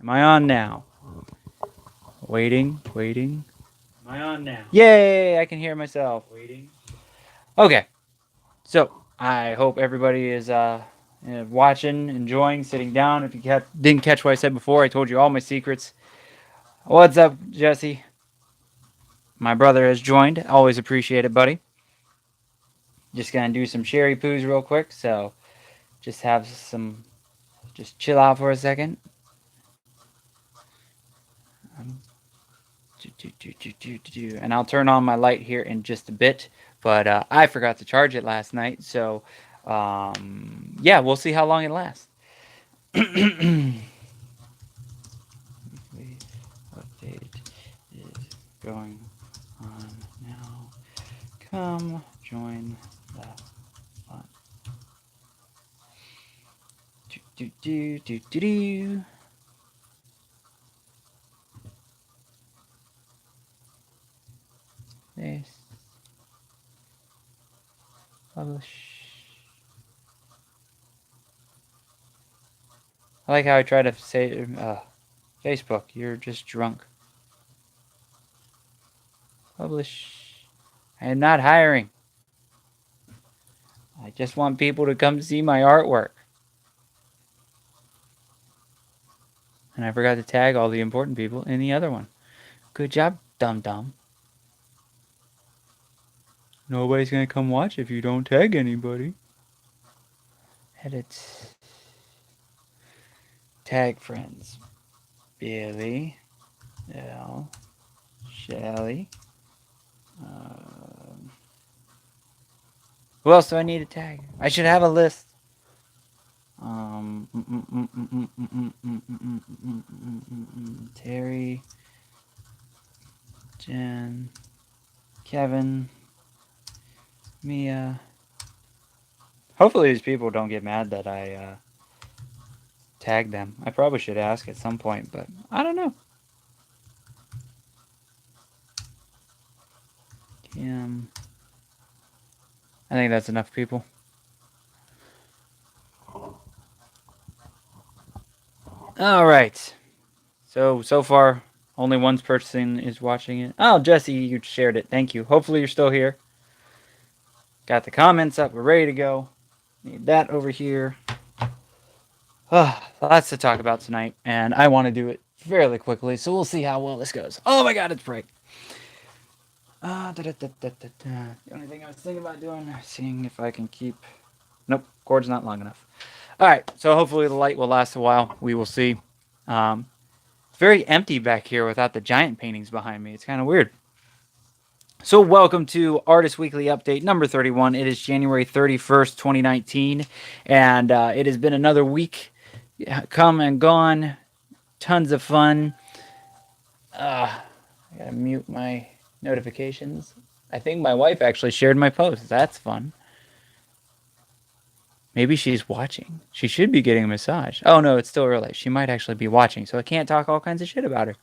Am I on now? Waiting. Am I on now? Yay! I can hear myself. Waiting. Okay. So I hope everybody is watching, enjoying, sitting down. If you didn't catch what I said before, I told you all my secrets. What's up, Jesse? My brother has joined. Always appreciate it, buddy. Just gonna do some sherry poos real quick. So just chill out for a second. And I'll turn on my light here in just a bit. But I forgot to charge it last night, so yeah, we'll see how long it lasts. Update is going on now. Come join the fun. This publish. I like how I try to say, Facebook, you're just drunk. Publish. I am not hiring. I just want people to come see my artwork. And I forgot to tag all the important people in the other one. Good job, dum-dum. Nobody's going to come watch if you don't tag anybody. Edit. Tag friends. Billy. L. Shelly. Who else do I need to tag? I should have a list. Terry. Jen. Kevin. Mia. Hopefully these people don't get mad that I tag them. I probably should ask at some point, but I don't know. Kim. I think that's enough people. All right. So far, only one person is watching it. Oh, Jesse, you shared it. Thank you. Hopefully you're still here. Got the comments up. We're ready to go. Need that over here. Lots to talk about tonight, and I want to do it fairly quickly, so we'll see how well this goes. Oh my god, it's bright. The only thing I was thinking about doing, seeing if I can keep... Nope, cord's not long enough. Alright, so hopefully the light will last a while. We will see. It's very empty back here without the giant paintings behind me. It's kind of weird. So welcome to Artist Weekly Update number 31. It is January 31st, 2019, and it has been another week come and gone. Tons of fun. I gotta mute my notifications. I think my wife actually shared my post. That's fun. Maybe she's watching. She should be getting a massage. Oh no, it's still early. She might actually be watching, so I can't talk all kinds of shit about her.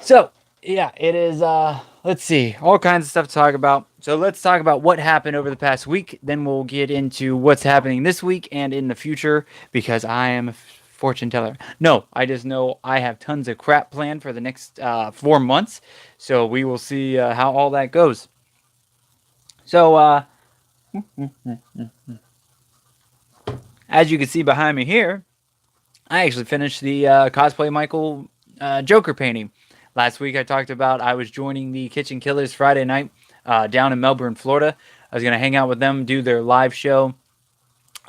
So, yeah, it is, let's see, all kinds of stuff to talk about. So let's talk about what happened over the past week. Then we'll get into what's happening this week and in the future, because I am a fortune teller. No, I just know I have tons of crap planned for the next 4 months. So we will see how all that goes. So, as you can see behind me here, I actually finished the Cosplay Michael Joker painting. Last week I talked about I was joining the Kitchen Killers Friday night down in Melbourne, Florida. I was going to hang out with them, do their live show.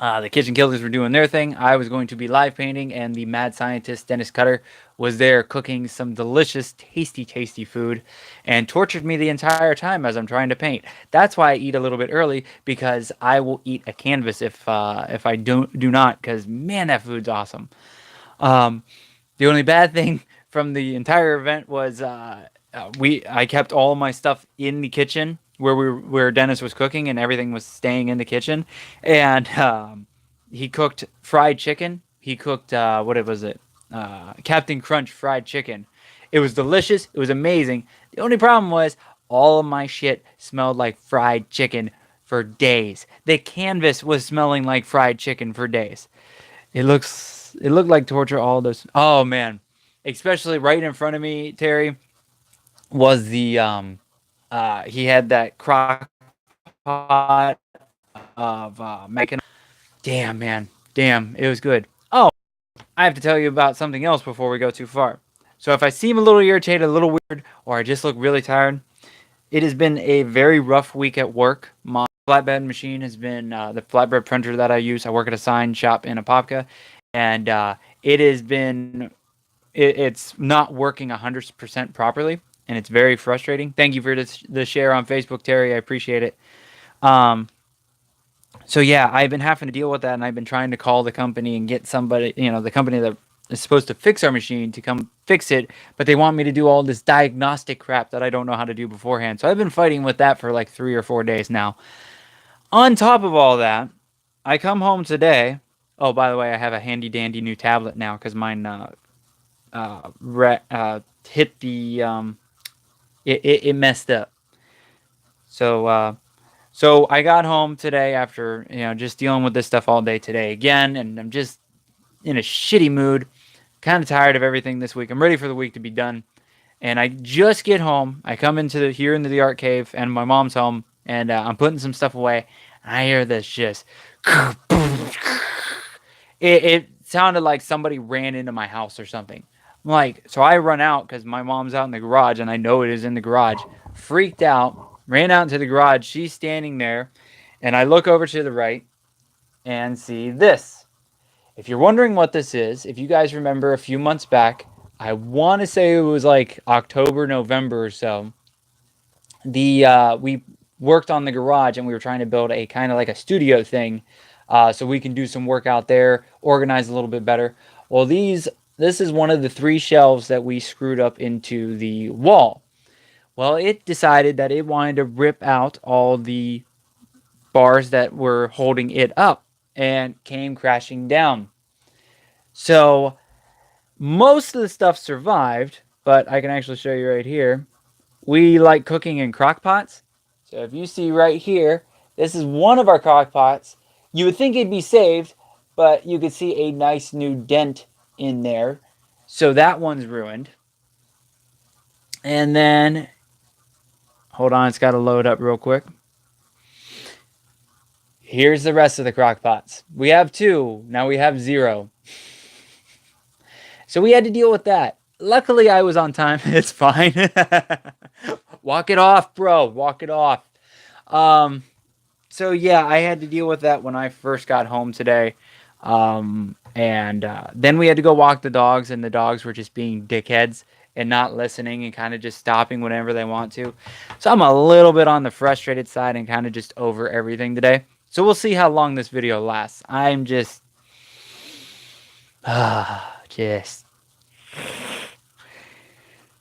The Kitchen Killers were doing their thing. I was going to be live painting, and the mad scientist Dennis Cutter was there cooking some delicious, tasty food and tortured me the entire time as I'm trying to paint. That's why I eat a little bit early, because I will eat a canvas if I do not, because man, that food's awesome. The only bad thing from the entire event was I kept all my stuff in the kitchen where Dennis was cooking, and everything was staying in the kitchen. And he cooked fried chicken. He cooked what was it? Captain Crunch fried chicken. It was delicious. It was amazing. The only problem was all of my shit smelled like fried chicken for days. The canvas was smelling like fried chicken for days. It looked like torture. All those. Oh man, especially right in front of me, Terry, was the he had that crock pot of damn man, damn, it was good. Oh, I have to tell you about something else before we go too far. So if I seem a little irritated, a little weird, or I just look really tired, it has been a very rough week at work. My flatbed machine has been the flatbed printer that I use. I work at a sign shop in Apopka, and it has been it's not working 100% properly, and it's very frustrating. Thank you for the share on Facebook, Terry. I appreciate it. Um, so yeah, I've been having to deal with that, and I've been trying to call the company and get somebody, the company that is supposed to fix our machine to come fix it, but they want me to do all this diagnostic crap that I don't know how to do beforehand. So I've been fighting with that for like 3 or 4 days now. On top of all that, I come home today. Oh, by the way, I have a handy dandy new tablet now because mine hit the it messed up. So so I got home today after just dealing with this stuff all day today again, and I'm just in a shitty mood, kind of tired of everything this week. I'm ready for the week to be done, and I just get home. I come into the art cave, and my mom's home, and I'm putting some stuff away. And I hear this just it sounded like somebody ran into my house or something. I'm like, so I run out because my mom's out in the garage, and I know it is in the garage. Freaked out, ran out into the garage. She's standing there, and I look over to the right and see this. If you're wondering what this is, if you guys remember a few months back, I want to say it was like October, November or so. We worked on the garage, and we were trying to build a kind of like a studio thing, so we can do some work out there, organize a little bit better. Well, this is one of the 3 shelves that we screwed up into the wall. Well, it decided that it wanted to rip out all the bars that were holding it up and came crashing down. So most of the stuff survived, but I can actually show you right here. We like cooking in crock pots. So if you see right here, this is one of our crock pots. You would think it'd be saved, but you could see a nice new dent in there. So that one's ruined. And then, hold on, it's got to load up real quick. Here's the rest of the crock pots. We have 2. Now we have 0. So we had to deal with that. Luckily, I was on time. It's fine. Walk it off, bro. Walk it off. So yeah, I had to deal with that when I first got home today. And then we had to go walk the dogs, and the dogs were just being dickheads and not listening and kind of just stopping whenever they want to. So I'm a little bit on the frustrated side and kind of just over everything today. So we'll see how long this video lasts. I'm just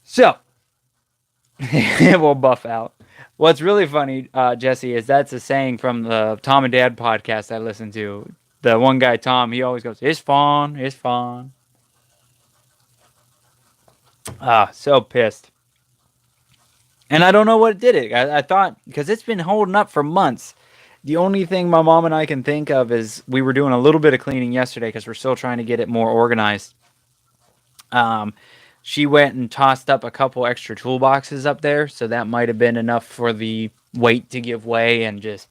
so it will buff out. What's really funny, Jesse, is that's a saying from the Tom and Dad podcast I listen to. The one guy, Tom, he always goes, "It's fun, it's fun." So pissed. And I don't know what did it. I thought, because it's been holding up for months. The only thing my mom and I can think of is we were doing a little bit of cleaning yesterday because we're still trying to get it more organized. She went and tossed up a couple extra toolboxes up there, so that might have been enough for the weight to give way and just...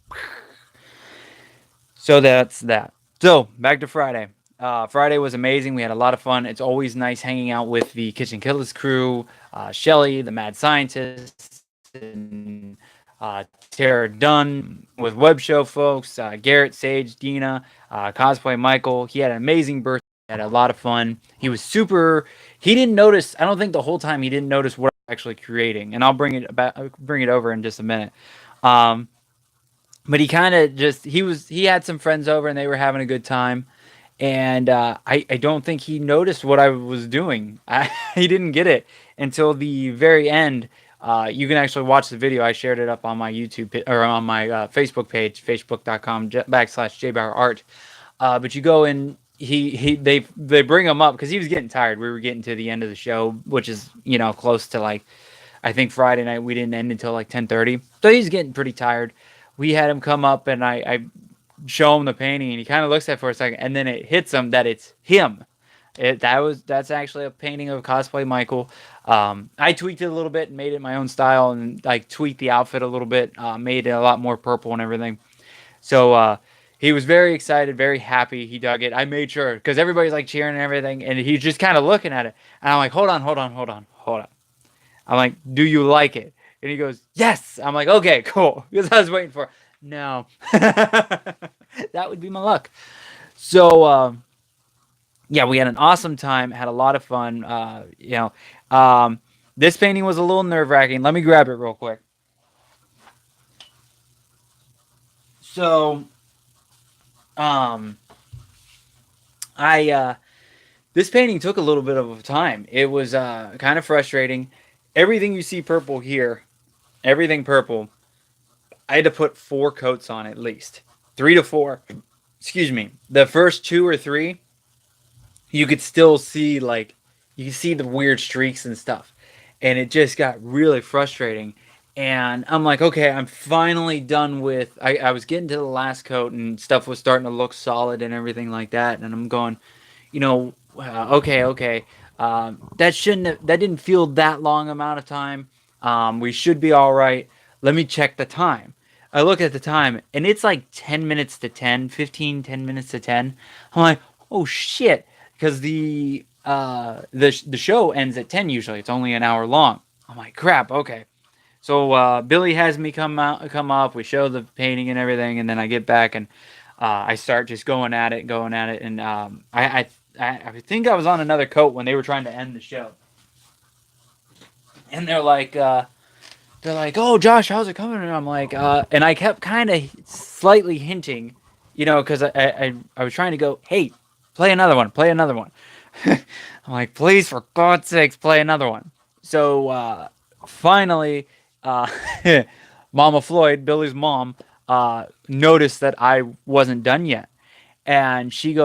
So that's that. So, back to Friday. Friday was amazing. We had a lot of fun. It's always nice hanging out with the Kitchen Killers crew, Shelly, the Mad Scientist, and Tara Dunn with Web Show folks, Garrett, Sage, Dina, Cosplay Michael. He had an amazing birthday. Had a lot of fun. He was super... He didn't notice... I don't think the whole time he didn't notice what I was actually creating. And I'll bring it over in just a minute. But he kind of just... He had some friends over, and they were having a good time. And I don't think he noticed what I was doing. He didn't get it until the very end. You can actually watch the video. I shared it up on my YouTube or on my Facebook page, facebook.com/JBauerart. But you go in, they bring him up because he was getting tired. We were getting to the end of the show, which is close to like, I think Friday night we didn't end until like 10:30. So he's getting pretty tired. we had him come up, and I show him the painting, and he kind of looks at it for a second, and then it hits him that it's him. That's actually a painting of cosplay Michael. I tweaked it a little bit and made it my own style, and like tweaked the outfit a little bit, made it a lot more purple and everything. So he was very excited, very happy. He dug it. I made sure because everybody's like cheering and everything, and he's just kind of looking at it. And I'm like, hold on, hold on, hold on, hold on. I'm like, do you like it? And he goes, yes. I'm like, okay, cool. Because I was waiting for, no. That would be my luck. So yeah, we had an awesome time. Had a lot of fun. This painting was a little nerve wracking. Let me grab it real quick. So um, I this painting took a little bit of time. It was kind of frustrating. Everything you see purple here, everything purple. I had to put 4 coats on at least, 3 to 4. Excuse me. The first 2 or 3, you could still see like you can see the weird streaks and stuff, and it just got really frustrating. And I'm like, okay, I'm finally done with. I was getting to the last coat, and stuff was starting to look solid and everything like that. And I'm going, okay. That didn't feel that long amount of time. We should be all right. Let me check the time. I look at the time, and it's like 10 minutes to 10, 15, 10 minutes to 10. I'm like, oh shit, because the show ends at 10 usually. It's only an hour long. I'm like, crap. Okay. So Billy has me come up. We show the painting and everything, and then I get back and I start just going at it, and I think I was on another coat when they were trying to end the show, and they're like, "Oh, Josh, how's it coming?" And I'm like, and I kept kind of slightly hinting, because I was trying to go, "Hey, play another one." I'm like, "Please, for God's sakes, play another one." So finally, uh, Mama Floyd, Billy's mom, noticed that I wasn't done yet. And she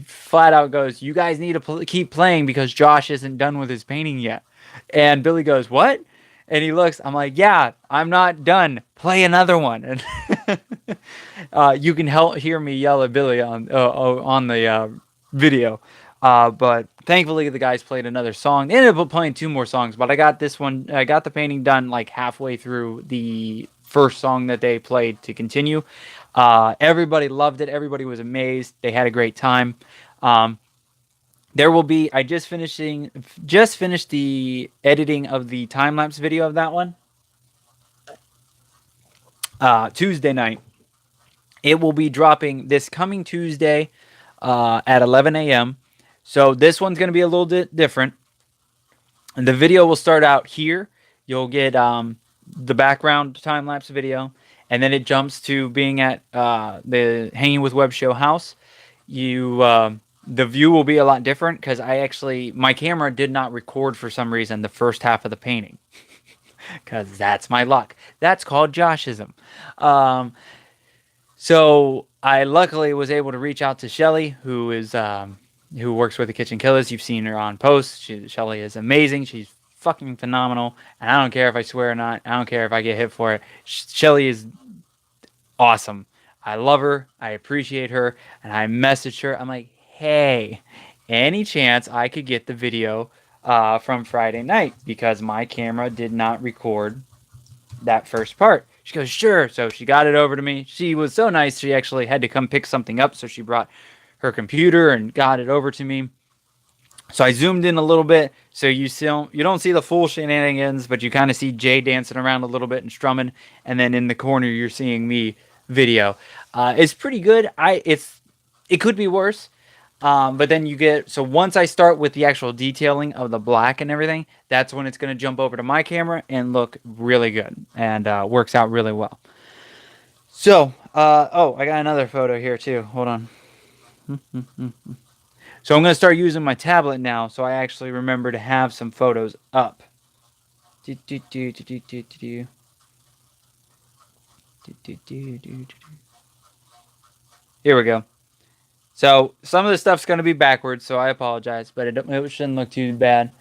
flat out goes, "You guys need to keep playing because Josh isn't done with his painting yet." And Billy goes, "What?" And he looks. I'm like, "Yeah, I'm not done. Play another one." And you can hear me yell at Billy on the video. But thankfully, the guys played another song. They ended up playing 2 more songs, but I got this one. I got the painting done like halfway through the first song that they played to continue. Everybody loved it. Everybody was amazed. They had a great time. Um, there will be. I just finished the editing of the time lapse video of that one. Tuesday night. It will be dropping this coming Tuesday at 11 a.m. So this one's going to be a little bit different. And the video will start out here. You'll get the background time lapse video, and then it jumps to being at the Hanging with Web show house. The view will be a lot different because my camera did not record for some reason the first half of the painting because that's my luck. That's called Joshism. Um, so I luckily was able to reach out to Shelly, who works with the Kitchen Killers. You've seen her on posts. Shelly is amazing. She's fucking phenomenal. And I don't care if I swear or not. I don't care if I get hit for it. Shelly is awesome. I love her. I appreciate her. And I messaged her. I'm like, hey, any chance I could get the video from Friday night? Because my camera did not record that first part. She goes, sure. So she got it over to me. She was so nice. She actually had to come pick something up. So she brought her computer and got it over to me. So I zoomed in a little bit. So you don't see the full shenanigans, but you kind of see Jay dancing around a little bit and strumming. And then in the corner, you're seeing me video. It's pretty good. It could be worse. But then so once I start with the actual detailing of the black and everything, that's when it's going to jump over to my camera and look really good and works out really well. So, I got another photo here too. Hold on. So I'm going to start using my tablet now so I actually remember to have some photos up. Here we go. So some of the stuff's going to be backwards, so I apologize, but it shouldn't look too bad.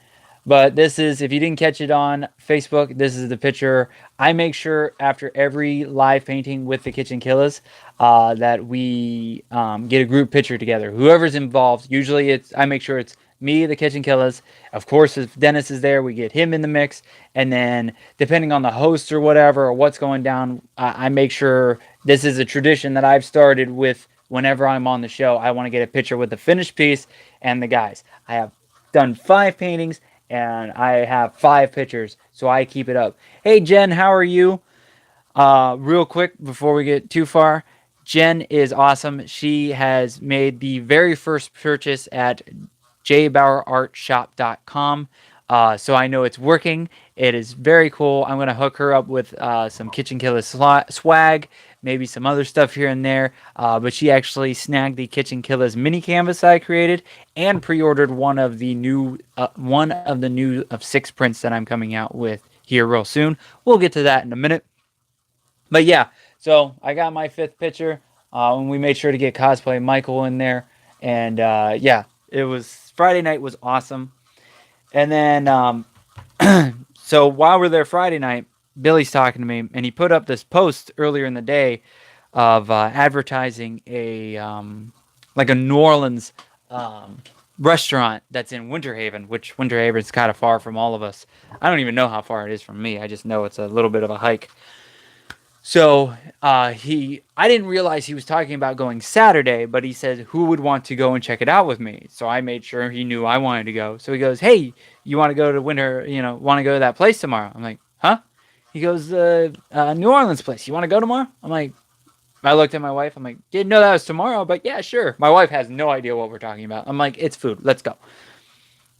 But this is, if you didn't catch it on Facebook, this is the picture. I make sure after every live painting with the Kitchen Killers that we get a group picture together. Whoever's involved, usually I make sure it's me, the Kitchen Killers. Of course, if Dennis is there, we get him in the mix. And then depending on the host or whatever, or what's going down, I make sure this is a tradition that I've started with whenever I'm on the show. I want to get a picture with the finished piece and the guys. I have done 5 paintings and I have 5 pictures, so I keep it up. Hey Jen, how are you? Real quick before we get too far, Jen is awesome. She has made the very first purchase at JBauerartShop.com. So I know it's working. It is very cool. I'm going to hook her up with some Kitchen Killer swag, maybe some other stuff here and there. But she actually snagged the Kitchen Killers mini canvas I created and pre-ordered one of the new of 6 prints that I'm coming out with here real soon. We'll get to that in a minute. But yeah, so I got my 5th picture. And we made sure to get cosplay Michael in there. And yeah, it was Friday night was awesome. And then so while we're there Friday night, Billy's talking to me, and he put up this post earlier in the day of advertising like a New Orleans restaurant that's in Winter Haven, which Winter Haven's kind of far from all of us. I don't even know how far it is from me. I just know it's a little bit of a hike. So I didn't realize he was talking about going Saturday, but he said who would want to go and check it out with me. So I made sure he knew I wanted to go. So he goes, "Hey, you want to go to Winter? Want to go to that place tomorrow?" I'm like, "Huh?" He goes, "New Orleans place. You want to go tomorrow?" I'm like, I looked at my wife. I'm like, "Didn't know that was tomorrow, but yeah, sure." My wife has no idea what we're talking about. I'm like, "It's food. Let's go."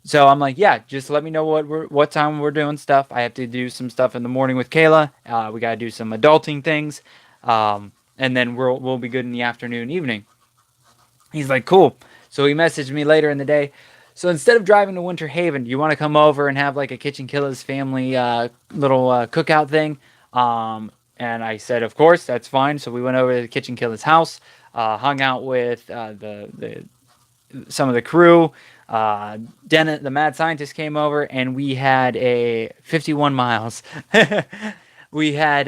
So I'm like, yeah, just let me know what time we're doing stuff. I have to do some stuff in the morning with Kayla. We got to do some adulting things, and then we'll be good in the afternoon, evening. He's like, cool. So he messaged me later in the day. So instead of driving to Winter Haven, do you want to come over and have like a Kitchen Killers family little cookout thing? And I said, of course, that's fine. So we went over to the Kitchen Killers house, hung out with some of the crew. Dennis, the mad scientist, came over, and we had a 51 miles. We had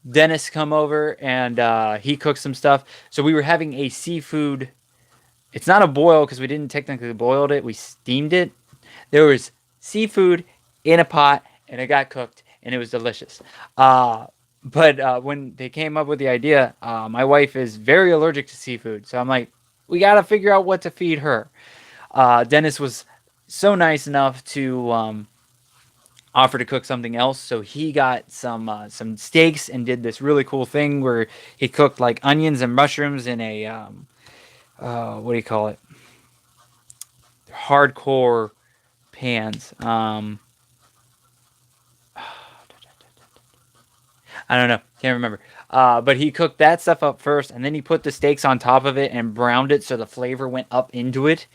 Dennis come over, and he cooked some stuff. So we were having a seafood. It's not a boil because we didn't technically boil it. We steamed it. There was seafood in a pot, and it got cooked, and it was delicious. But when they came up with the idea, my wife is very allergic to seafood. So I'm like, we got to figure out what to feed her. Dennis was so nice enough to offer to cook something else. So he got some steaks and did this really cool thing where he cooked like onions and mushrooms in a what do you call it? Hardcore pans. I don't know. Can't remember. But he cooked that stuff up first, and then he put the steaks on top of it and browned it so the flavor went up into it.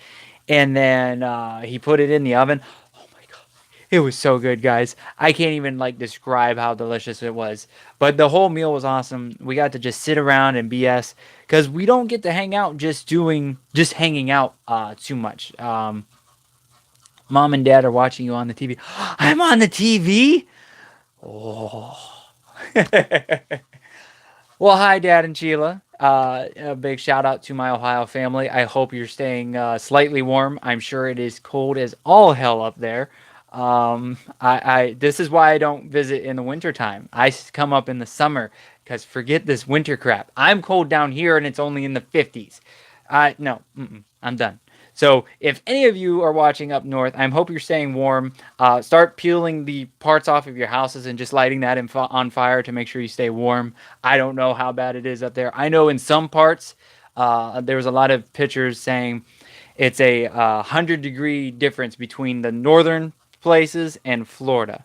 And then he put it in the oven. Oh my god, it was so good, guys. I can't even like describe how delicious it was. But the whole meal was awesome. We got to just sit around and BS because we don't get to hang out just hanging out too much. Mom and Dad are watching you on the TV. I'm on the TV. Oh. Well, hi, Dad and Sheila. A big shout out to my Ohio family. I hope you're staying slightly warm. I'm sure it is cold as all hell up there. This is why I don't visit in the wintertime. I come up in the summer because forget this winter crap. I'm cold down here and it's only in the 50s. No, I'm done. So if any of you are watching up north, I hope you're staying warm. Start peeling the parts off of your houses and just lighting that on fire to make sure you stay warm. I don't know how bad it is up there. I know in some parts, there was a lot of pictures saying it's a 100-degree difference between the northern places and Florida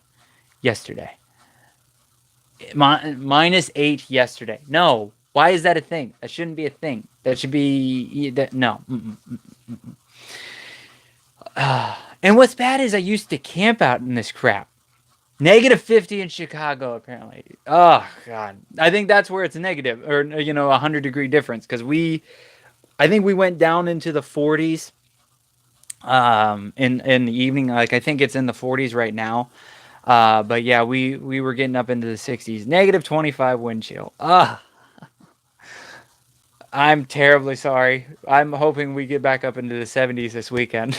yesterday. -8 yesterday. No. Why is that a thing? That shouldn't be a thing. That should be... No. And what's bad is I used to camp out in this crap. -50 in Chicago, apparently. Oh, God. I think that's where it's negative, or, 100-degree difference, because I think we went down into the 40s in the evening. Like I think it's in the 40s right now. But yeah, we were getting up into the 60s. Negative 25 wind chill. I'm terribly sorry. I'm hoping we get back up into the 70s this weekend.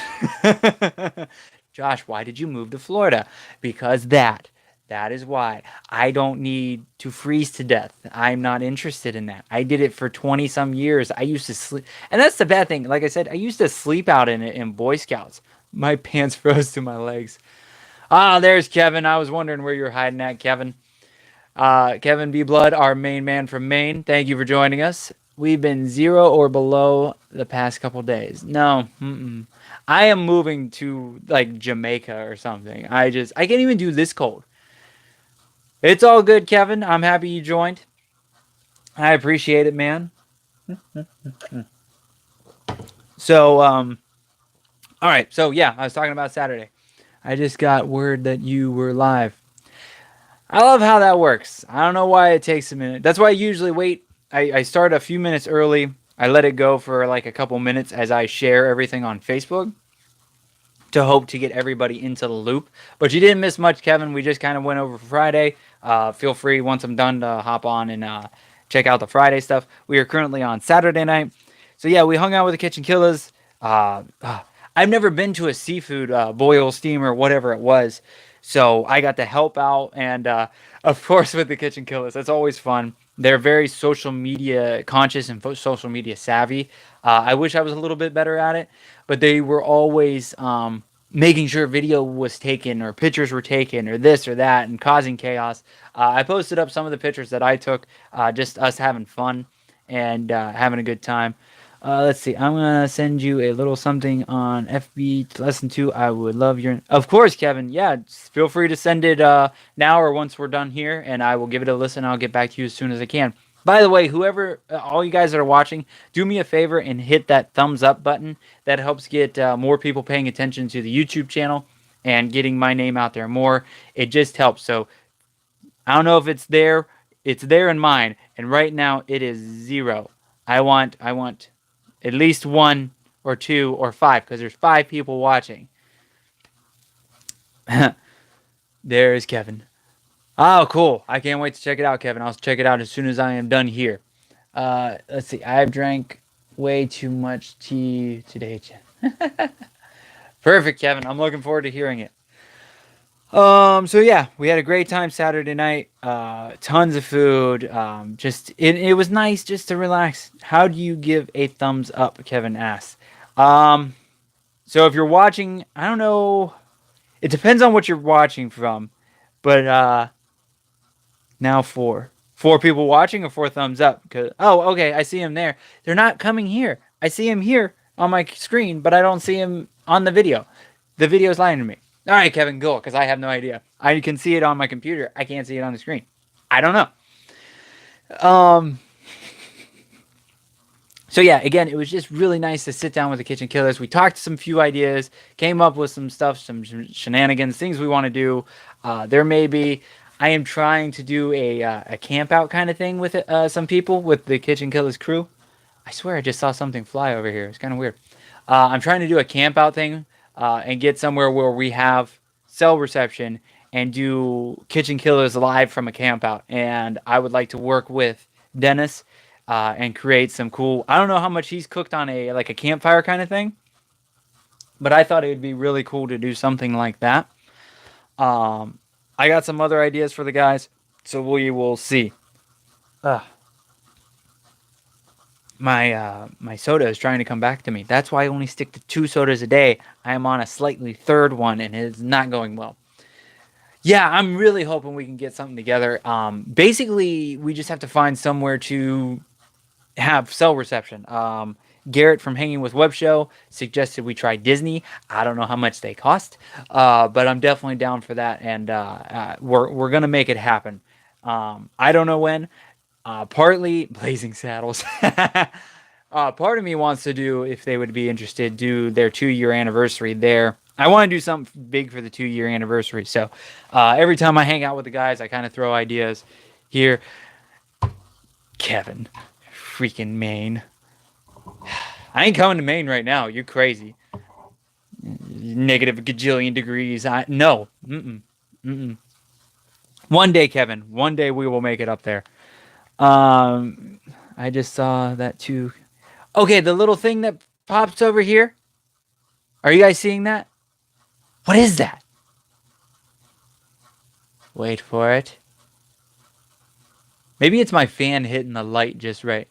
Josh, why did you move to Florida? Because that. That is why. I don't need to freeze to death. I'm not interested in that. I did it for 20 some years. I used to sleep. And that's the bad thing. Like I said, I used to sleep out in it in Boy Scouts. My pants froze to my legs. Ah, there's Kevin. I was wondering where you're hiding at, Kevin. Kevin B. Blood, our main man from Maine. Thank you for joining us. We've been 0 or below the past couple days. No, I am moving to like Jamaica or something. I can't even do this cold. It's all good, Kevin. I'm happy you joined. I appreciate it, man. So, all right. So yeah, I was talking about Saturday. I just got word that you were live. I love how that works. I don't know why it takes a minute. That's why I usually wait. I start a few minutes early. I let it go for like a couple minutes as I share everything on Facebook to hope to get everybody into the loop. But you didn't miss much, Kevin. We just kind of went over Friday. Feel free, once I'm done, to hop on and check out the Friday stuff. We are currently on Saturday night. So yeah, we hung out with the Kitchen Killers. I've never been to a seafood boil, steam, or whatever it was. So I got to help out, and of course with the Kitchen Killers, that's always fun. They're very social media conscious and social media savvy. I wish I was a little bit better at it, but they were always making sure video was taken or pictures were taken or this or that and causing chaos. I posted up some of the pictures that I took, just us having fun and having a good time. Let's see. I'm gonna send you a little something on FB to listen to. I would love your. Of course, Kevin. Yeah, feel free to send it now or once we're done here, and I will give it a listen. I'll get back to you as soon as I can. By the way, whoever, all you guys that are watching, do me a favor and hit that thumbs up button. That helps get more people paying attention to the YouTube channel and getting my name out there more. It just helps. So I don't know if it's there. It's there in mine, and right now it is 0. I want at least 1 or 2 or 5 because there's 5 people watching. There's Kevin. Oh, cool. I can't wait to check it out, Kevin. I'll check it out as soon as I am done here. Let's see. I've drank way too much tea today. Perfect, Kevin. I'm looking forward to hearing it. So yeah, we had a great time Saturday night. Tons of food. Just it was nice just to relax. How do you give a thumbs up? Kevin asks. So if you're watching, I don't know. It depends on what you're watching from, but now 4 people watching or 4 thumbs up. Because okay, I see him there. They're not coming here. I see him here on my screen, but I don't see him on the video. The video's lying to me. All right, Kevin, go, because I have no idea. I can see it on my computer. I can't see it on the screen. I don't know. So yeah, again, it was just really nice to sit down with the Kitchen Killers. We talked some few ideas, came up with some stuff, some shenanigans, things we want to do. There may be. I am trying to do a camp out kind of thing with some people with the Kitchen Killers crew. I swear I just saw something fly over here. It's kind of weird. I'm trying to do a camp out thing and get somewhere where we have cell reception and do Kitchen Killers live from a camp out. And I would like to work with Dennis and create some cool. I don't know how much he's cooked on a campfire kind of thing, but I thought it would be really cool to do something like that. I got some other ideas for the guys, so we will see. My soda is trying to come back to me. That's why I only stick to 2 sodas a day. I am on a slightly third one, and it is not going well. Yeah, I'm really hoping we can get something together. Basically, we just have to find somewhere to have cell reception. Garrett from Hanging with Web Show suggested we try Disney. I don't know how much they cost, but I'm definitely down for that, and we're gonna make it happen. I don't know when. Partly Blazing Saddles. Part of me wants to do, if they would be interested, do their 2-year anniversary there. I want to do something big for the 2-year anniversary. So every time I hang out with the guys, I kind of throw ideas here. Kevin, freaking Maine. I ain't coming to Maine right now. You're crazy. negative gajillion degrees. No. One day, Kevin. One day we will make it up there. I just saw that too. Okay, the little thing that pops over here. Are you guys seeing that? What is that? Wait for it. Maybe it's my fan hitting the light just right.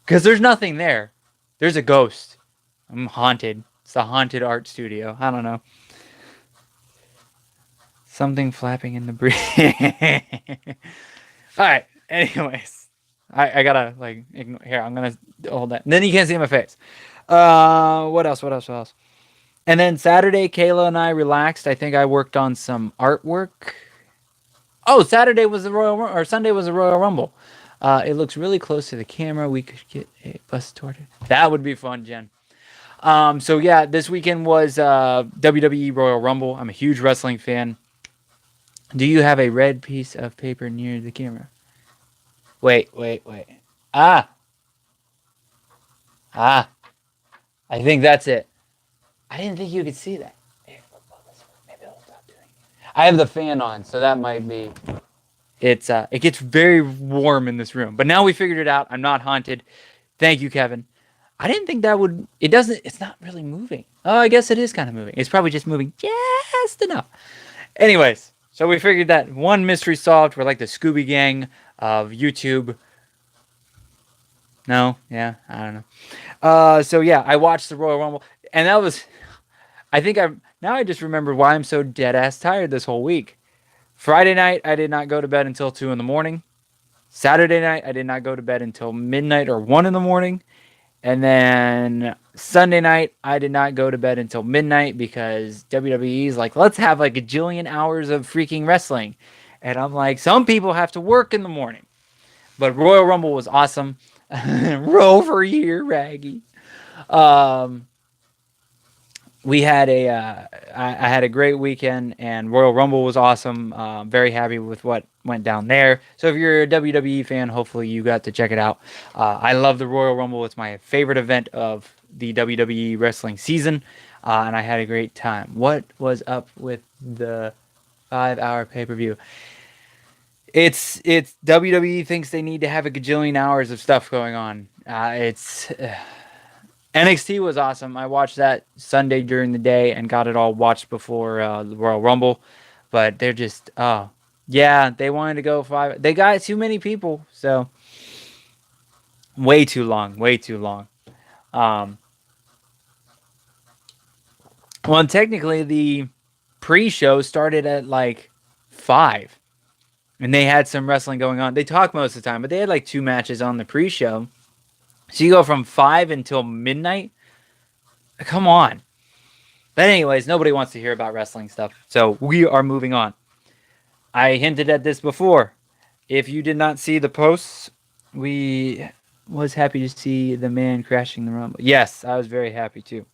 Because there's nothing there. There's a ghost. I'm haunted. It's the haunted art studio. I don't know. Something flapping in the breeze. Alright, anyways. I gotta, like, ignore. Here, I'm gonna hold that. And then you can't see my face. What else? And then Saturday, Kayla and I relaxed. I think I worked on some artwork. Oh, Saturday was the or Sunday was the Royal Rumble. It looks really close to the camera. We could get a bus toward it. That would be fun, Jen. So yeah, this weekend was WWE Royal Rumble. I'm a huge wrestling fan. Do you have a red piece of paper near the camera? Wait. Ah. I think that's it. I didn't think you could see that. Maybe I'll stop doing it. I have the fan on, so that might be. It gets very warm in this room. But now we figured it out. I'm not haunted. Thank you, Kevin. I didn't think that would. It's not really moving. Oh, I guess it is kind of moving. It's probably just moving just enough. Anyways, so we figured that one mystery solved. We're like the Scooby Gang of YouTube. No? Yeah? I don't know. So yeah, I watched the Royal Rumble. And that was. Now I just remember why I'm so dead ass tired this whole week. Friday night, I did not go to bed until 2 in the morning. Saturday night, I did not go to bed until midnight or 1 in the morning. And then Sunday night, I did not go to bed until midnight because WWE's like, let's have like a jillion hours of freaking wrestling. And I'm like, some people have to work in the morning. But Royal Rumble was awesome. Rover here, Raggy. We had I had a great weekend, and Royal Rumble was awesome. Very happy with what went down there. So if you're a WWE fan, hopefully you got to check it out. I love the Royal Rumble. It's my favorite event of the WWE wrestling season, and I had a great time. What was up with the 5-hour pay-per-view? It's WWE thinks they need to have a gajillion hours of stuff going on. NXT was awesome. I watched that Sunday during the day and got it all watched before the Royal Rumble. But they're just, they wanted to go 5. They got too many people, so way too long. Well, technically the pre-show started at like 5. And they had some wrestling going on. They talk most of the time, but they had like 2 matches on the pre-show. So you go from 5 until midnight? Come on. But anyways, nobody wants to hear about wrestling stuff. So we are moving on. I hinted at this before. If you did not see the posts, we was happy to see the man crashing the Rumble. Yes, I was very happy too.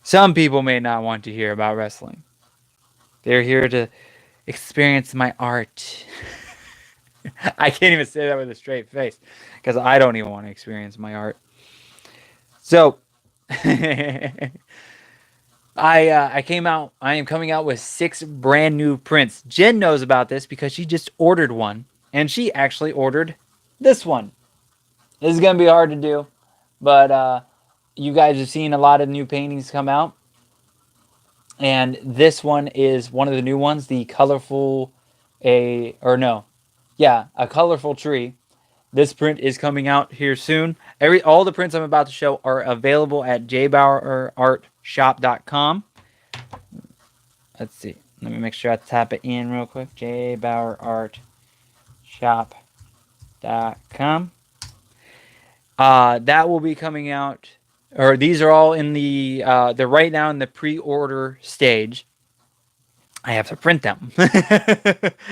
Some people may not want to hear about wrestling. They're here to experience my art. I can't even say that with a straight face because I don't even want to experience my art. So I am coming out with 6 brand new prints. Jen knows about this because she just ordered one, and she actually ordered this one. This is going to be hard to do, but you guys have seen a lot of new paintings come out. And this one is one of the new ones, the colorful, a colorful tree. This print is coming out here soon. All the prints I'm about to show are available at JBauerartShop.com. Let's see. Let me make sure I tap it in real quick. JBauerartShop.com. That will be coming out. Or these are all in they're right now in the pre-order stage. I have to print them.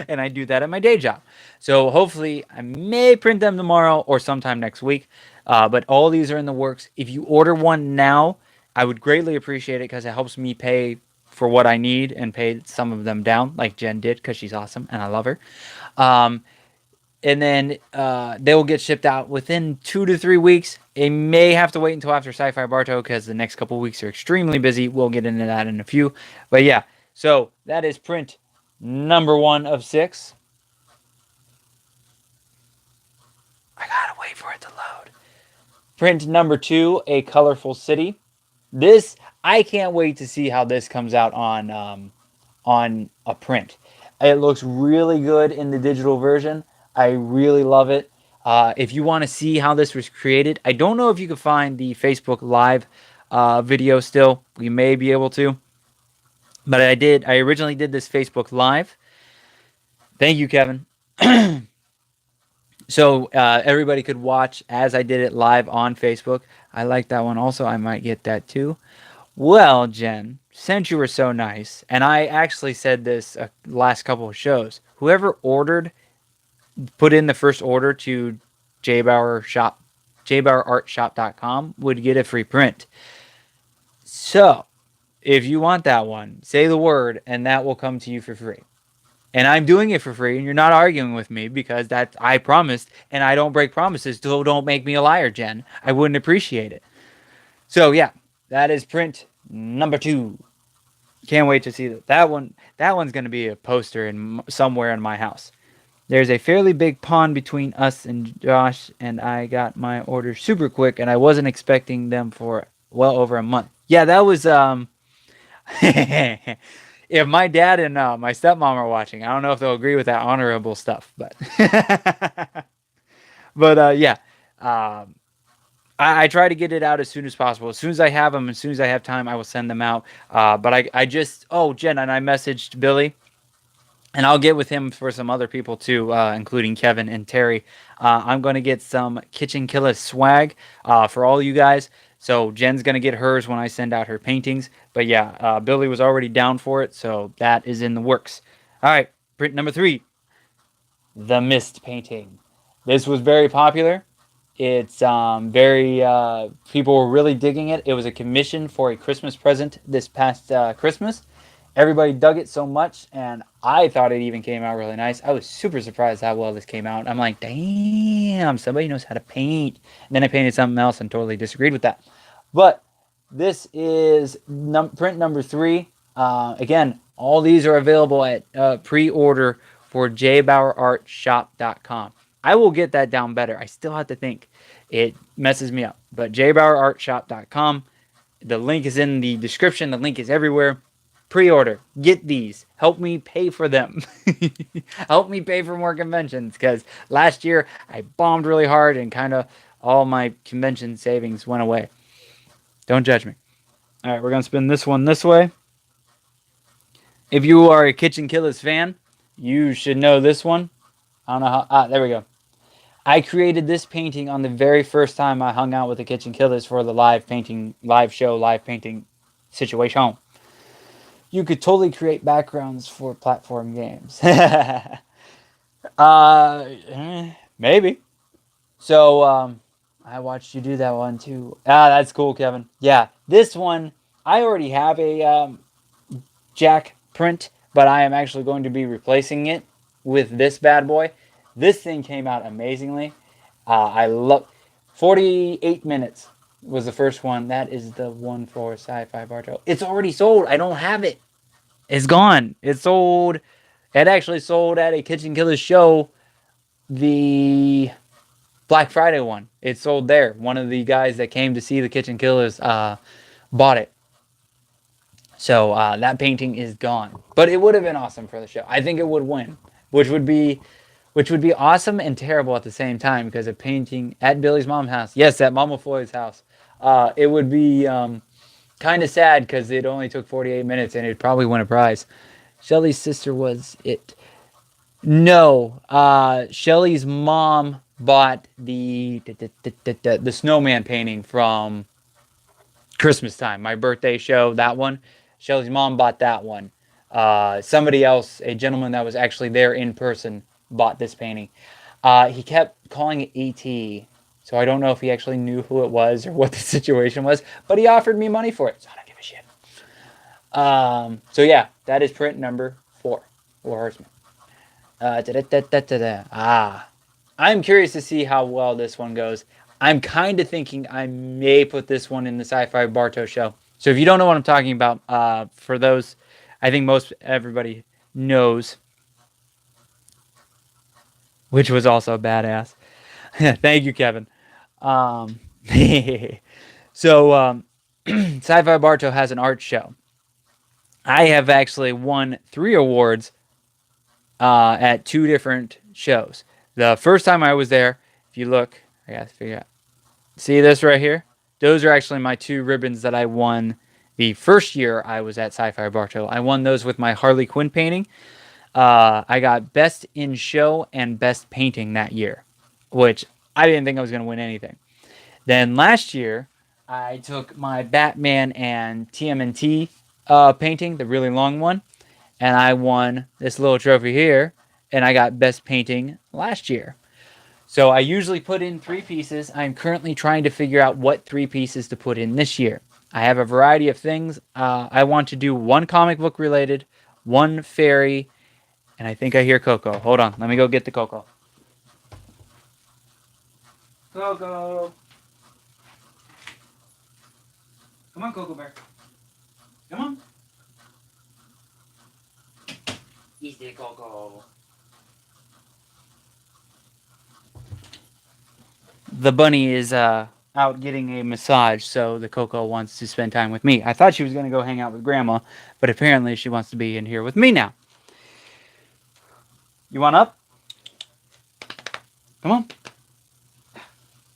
And I do that at my day job. So hopefully I may print them tomorrow or sometime next week. But all these are in the works. If you order one now, I would greatly appreciate it because it helps me pay for what I need and pay some of them down like Jen did because she's awesome and I love her. and then they will get shipped out within 2 to 3 weeks. It may have to wait until after Sci-Fi Barto because the next couple weeks are extremely busy. We'll get into that in a few. But yeah, so that is print number 1 of 6. I gotta wait for it to load. Print number 2, A Colorful City. This, I can't wait to see how this comes out on a print. It looks really good in the digital version. I really love it. If you want to see how this was created, I don't know if you can find the Facebook Live video still. We may be able to. But I originally did this Facebook Live. Thank you, Kevin. So everybody could watch as I did it live on Facebook. I like that one also. I might get that too. Well, Jen, since you were so nice, and I actually said this last couple of shows, whoever put in the first order to JBauerartshop.com would get a free print. So, if you want that one, say the word, and that will come to you for free. And I'm doing it for free, and you're not arguing with me because that I promised, and I don't break promises, so don't make me a liar, Jen. I wouldn't appreciate it. So yeah, that is print number 2. Can't wait to see that one. That one's going to be a poster somewhere in my house. There's a fairly big pond between us and Josh, and I got my order super quick, and I wasn't expecting them for well over a month. Yeah, that was if my dad and my stepmom are watching, I don't know if they'll agree with that honorable stuff, but but yeah. I try to get it out as soon as possible. As soon as I have them, as soon as I have time, I will send them out. But I just, Jen, and I messaged Billy, and I'll get with him for some other people too, including Kevin and Terry. I'm going to get some Kitchen Killer swag for all you guys. So Jen's going to get hers when I send out her paintings. But yeah, Billy was already down for it, so that is in the works. All right, print number 3, the Mist painting. This was very popular. It's very, people were really digging it. It was a commission for a Christmas present this past Christmas. Everybody dug it so much, and I thought it even came out really nice. I was super surprised how well this came out. I'm like, damn, somebody knows how to paint. And then I painted something else and totally disagreed with that. But this is print number 3. Again, all these are available at pre-order for JBauerartshop.com. I will get that down better. I still have to think. It messes me up. But JBauerartshop.com. The link is in the description. The link is everywhere. Pre-order. Get these. Help me pay for them. Help me pay for more conventions. Because last year I bombed really hard and kind of all my convention savings went away. Don't judge me. All right, we're going to spin this one this way. If you are a Kitchen Killers fan, you should know this one. I don't know how. There we go. I created this painting on the very first time I hung out with the Kitchen Killers for the live painting situation. You could totally create backgrounds for platform games. Maybe. So, I watched you do that one too. That's cool, Kevin. Yeah, this one, I already have a Jack print, but I am actually going to be replacing it with this bad boy. This thing came out amazingly. I love 48 minutes was the first one. That is the one for Sci-Fi Barto. It's already sold. I don't have it. It's gone. It's sold. It actually sold at a Kitchen Killers show. The Black Friday one. It sold there. One of the guys that came to see the Kitchen Killers bought it. So that painting is gone. But it would have been awesome for the show. I think it would win, which would be awesome and terrible at the same time, because a painting at Billy's mom's house, yes, at Mama Floyd's house, it would be kind of sad because it only took 48 minutes and it'd probably win a prize. Shelly's sister was it. No, Shelly's mom bought the snowman painting from Christmas time, my birthday show, that one. Shelly's mom bought that one. Somebody else, a gentleman that was actually there in person, bought this painting. He kept calling it ET, so I don't know if he actually knew who it was or what the situation was, but he offered me money for it, so I don't give a shit. So yeah, that is print number 4 for Horseman. I'm curious to see how well this one goes. I'm kind of thinking I may put this one in the Sci-Fi Barto show. So if you don't know what I'm talking about, for those, I think most everybody knows, which was also badass. Thank you, Kevin. Um, so Sci-Fi Barto has an art show. I have actually won 3 awards at 2 different shows. The first time I was there, if you look, I got to figure out. See this right here? Those are actually my 2 ribbons that I won the first year I was at Sci-Fi Bartow. I won those with my Harley Quinn painting. I got Best in Show and Best Painting that year, which I didn't think I was going to win anything. Then last year, I took my Batman and TMNT painting, the really long one, and I won this little trophy here, and I got Best Painting last year. So I usually put in 3 pieces. I'm currently trying to figure out what 3 pieces to put in this year. I have a variety of things. I want to do 1 comic book related, 1 fairy, and I think I hear Coco. Hold on, let me go get the Coco. Coco. Come on, Coco Bear. Come on. Eat the Coco. The bunny is out getting a massage, so the Coco wants to spend time with me. I thought she was going to go hang out with Grandma, but apparently she wants to be in here with me now. You want up? Come on.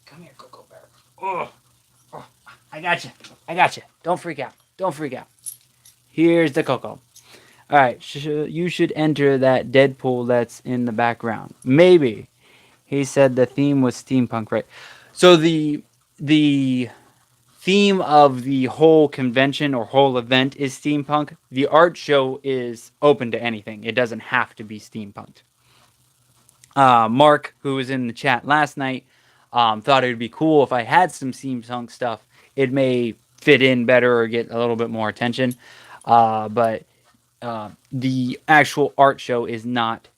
Come here, Coco Bear. Oh, I got you. I got you. Don't freak out. Don't freak out. Here's the Coco. All right, you should enter that Deadpool that's in the background. Maybe. He said the theme was steampunk, right? So the theme of the whole convention or whole event is steampunk. The art show is open to anything. It doesn't have to be steampunked. Mark, who was in the chat last night, thought it would be cool if I had some steampunk stuff. It may fit in better or get a little bit more attention. But the actual art show is not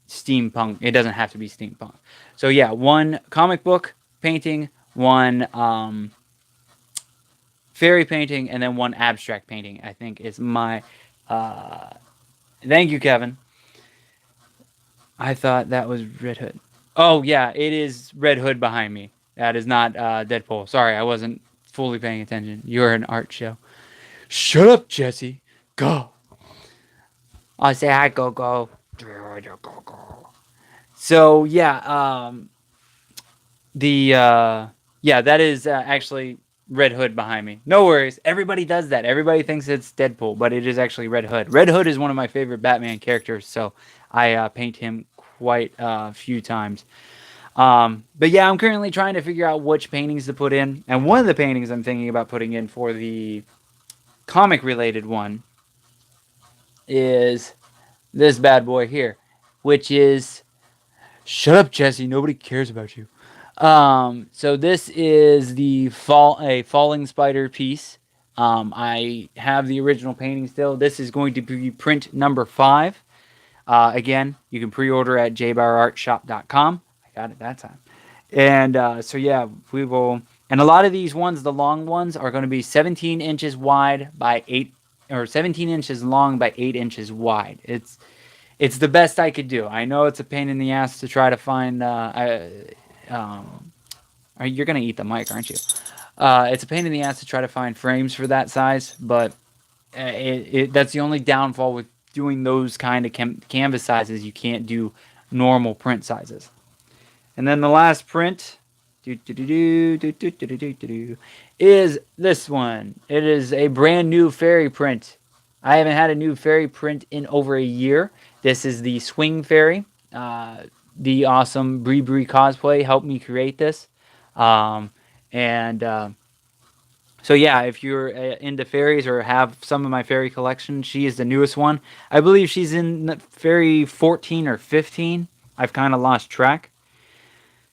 steampunk. It doesn't have to be steampunk. So yeah, 1 comic book painting, 1 fairy painting, and then 1 abstract painting. I think is my. Thank you, Kevin. I thought that was Red Hood. Oh yeah, it is Red Hood behind me. That is not Deadpool. Sorry, I wasn't fully paying attention. You're an art show. Shut up, Jesse. Go. I'll say hi, Coco. So yeah, yeah, that is actually Red Hood behind me. No worries. Everybody does that. Everybody thinks it's Deadpool, but it is actually Red Hood. Red Hood is one of my favorite Batman characters, so I paint him quite a few times. But yeah, I'm currently trying to figure out which paintings to put in, and one of the paintings I'm thinking about putting in for the comic-related one is this bad boy here, which is shut up, Jesse. Nobody cares about you. So this is a falling spider piece. I have the original painting still. This is going to be print number 5. Again, you can pre-order at JBauerartShop.com. I got it that time. And so yeah, we will. And a lot of these ones, the long ones, are going to be 17 inches wide by 8, or 17 inches long by 8 inches wide. It's the best I could do. I know it's a pain in the ass to try to find. You're gonna eat the mic, aren't you? It's a pain in the ass to try to find frames for that size, but that's the only downfall with doing those kind of canvas sizes. You can't do normal print sizes. And then the last print is this one. It is a brand new fairy print. I haven't had a new fairy print in over a year. This is the Swing Fairy. The awesome Bree Cosplay helped me create this. So yeah, if you're into fairies or have some of my fairy collection, she is the newest one. I believe she's in fairy 14 or 15. I've kind of lost track.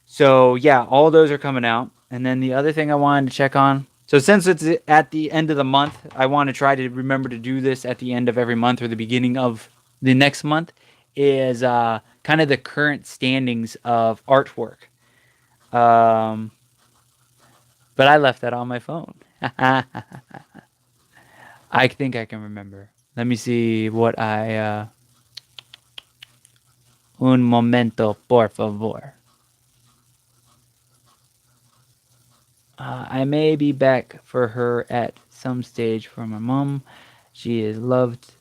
So yeah, all those are coming out. And then the other thing I wanted to check on. So since it's at the end of the month, I want to try to remember to do this at the end of every month or the beginning of the next month. Is kind of the current standings of artwork. Um, but I left that on my phone. I think I can remember. Let me see what I. Un momento, por favor. I may be back for her at some stage for my mom. She is loved.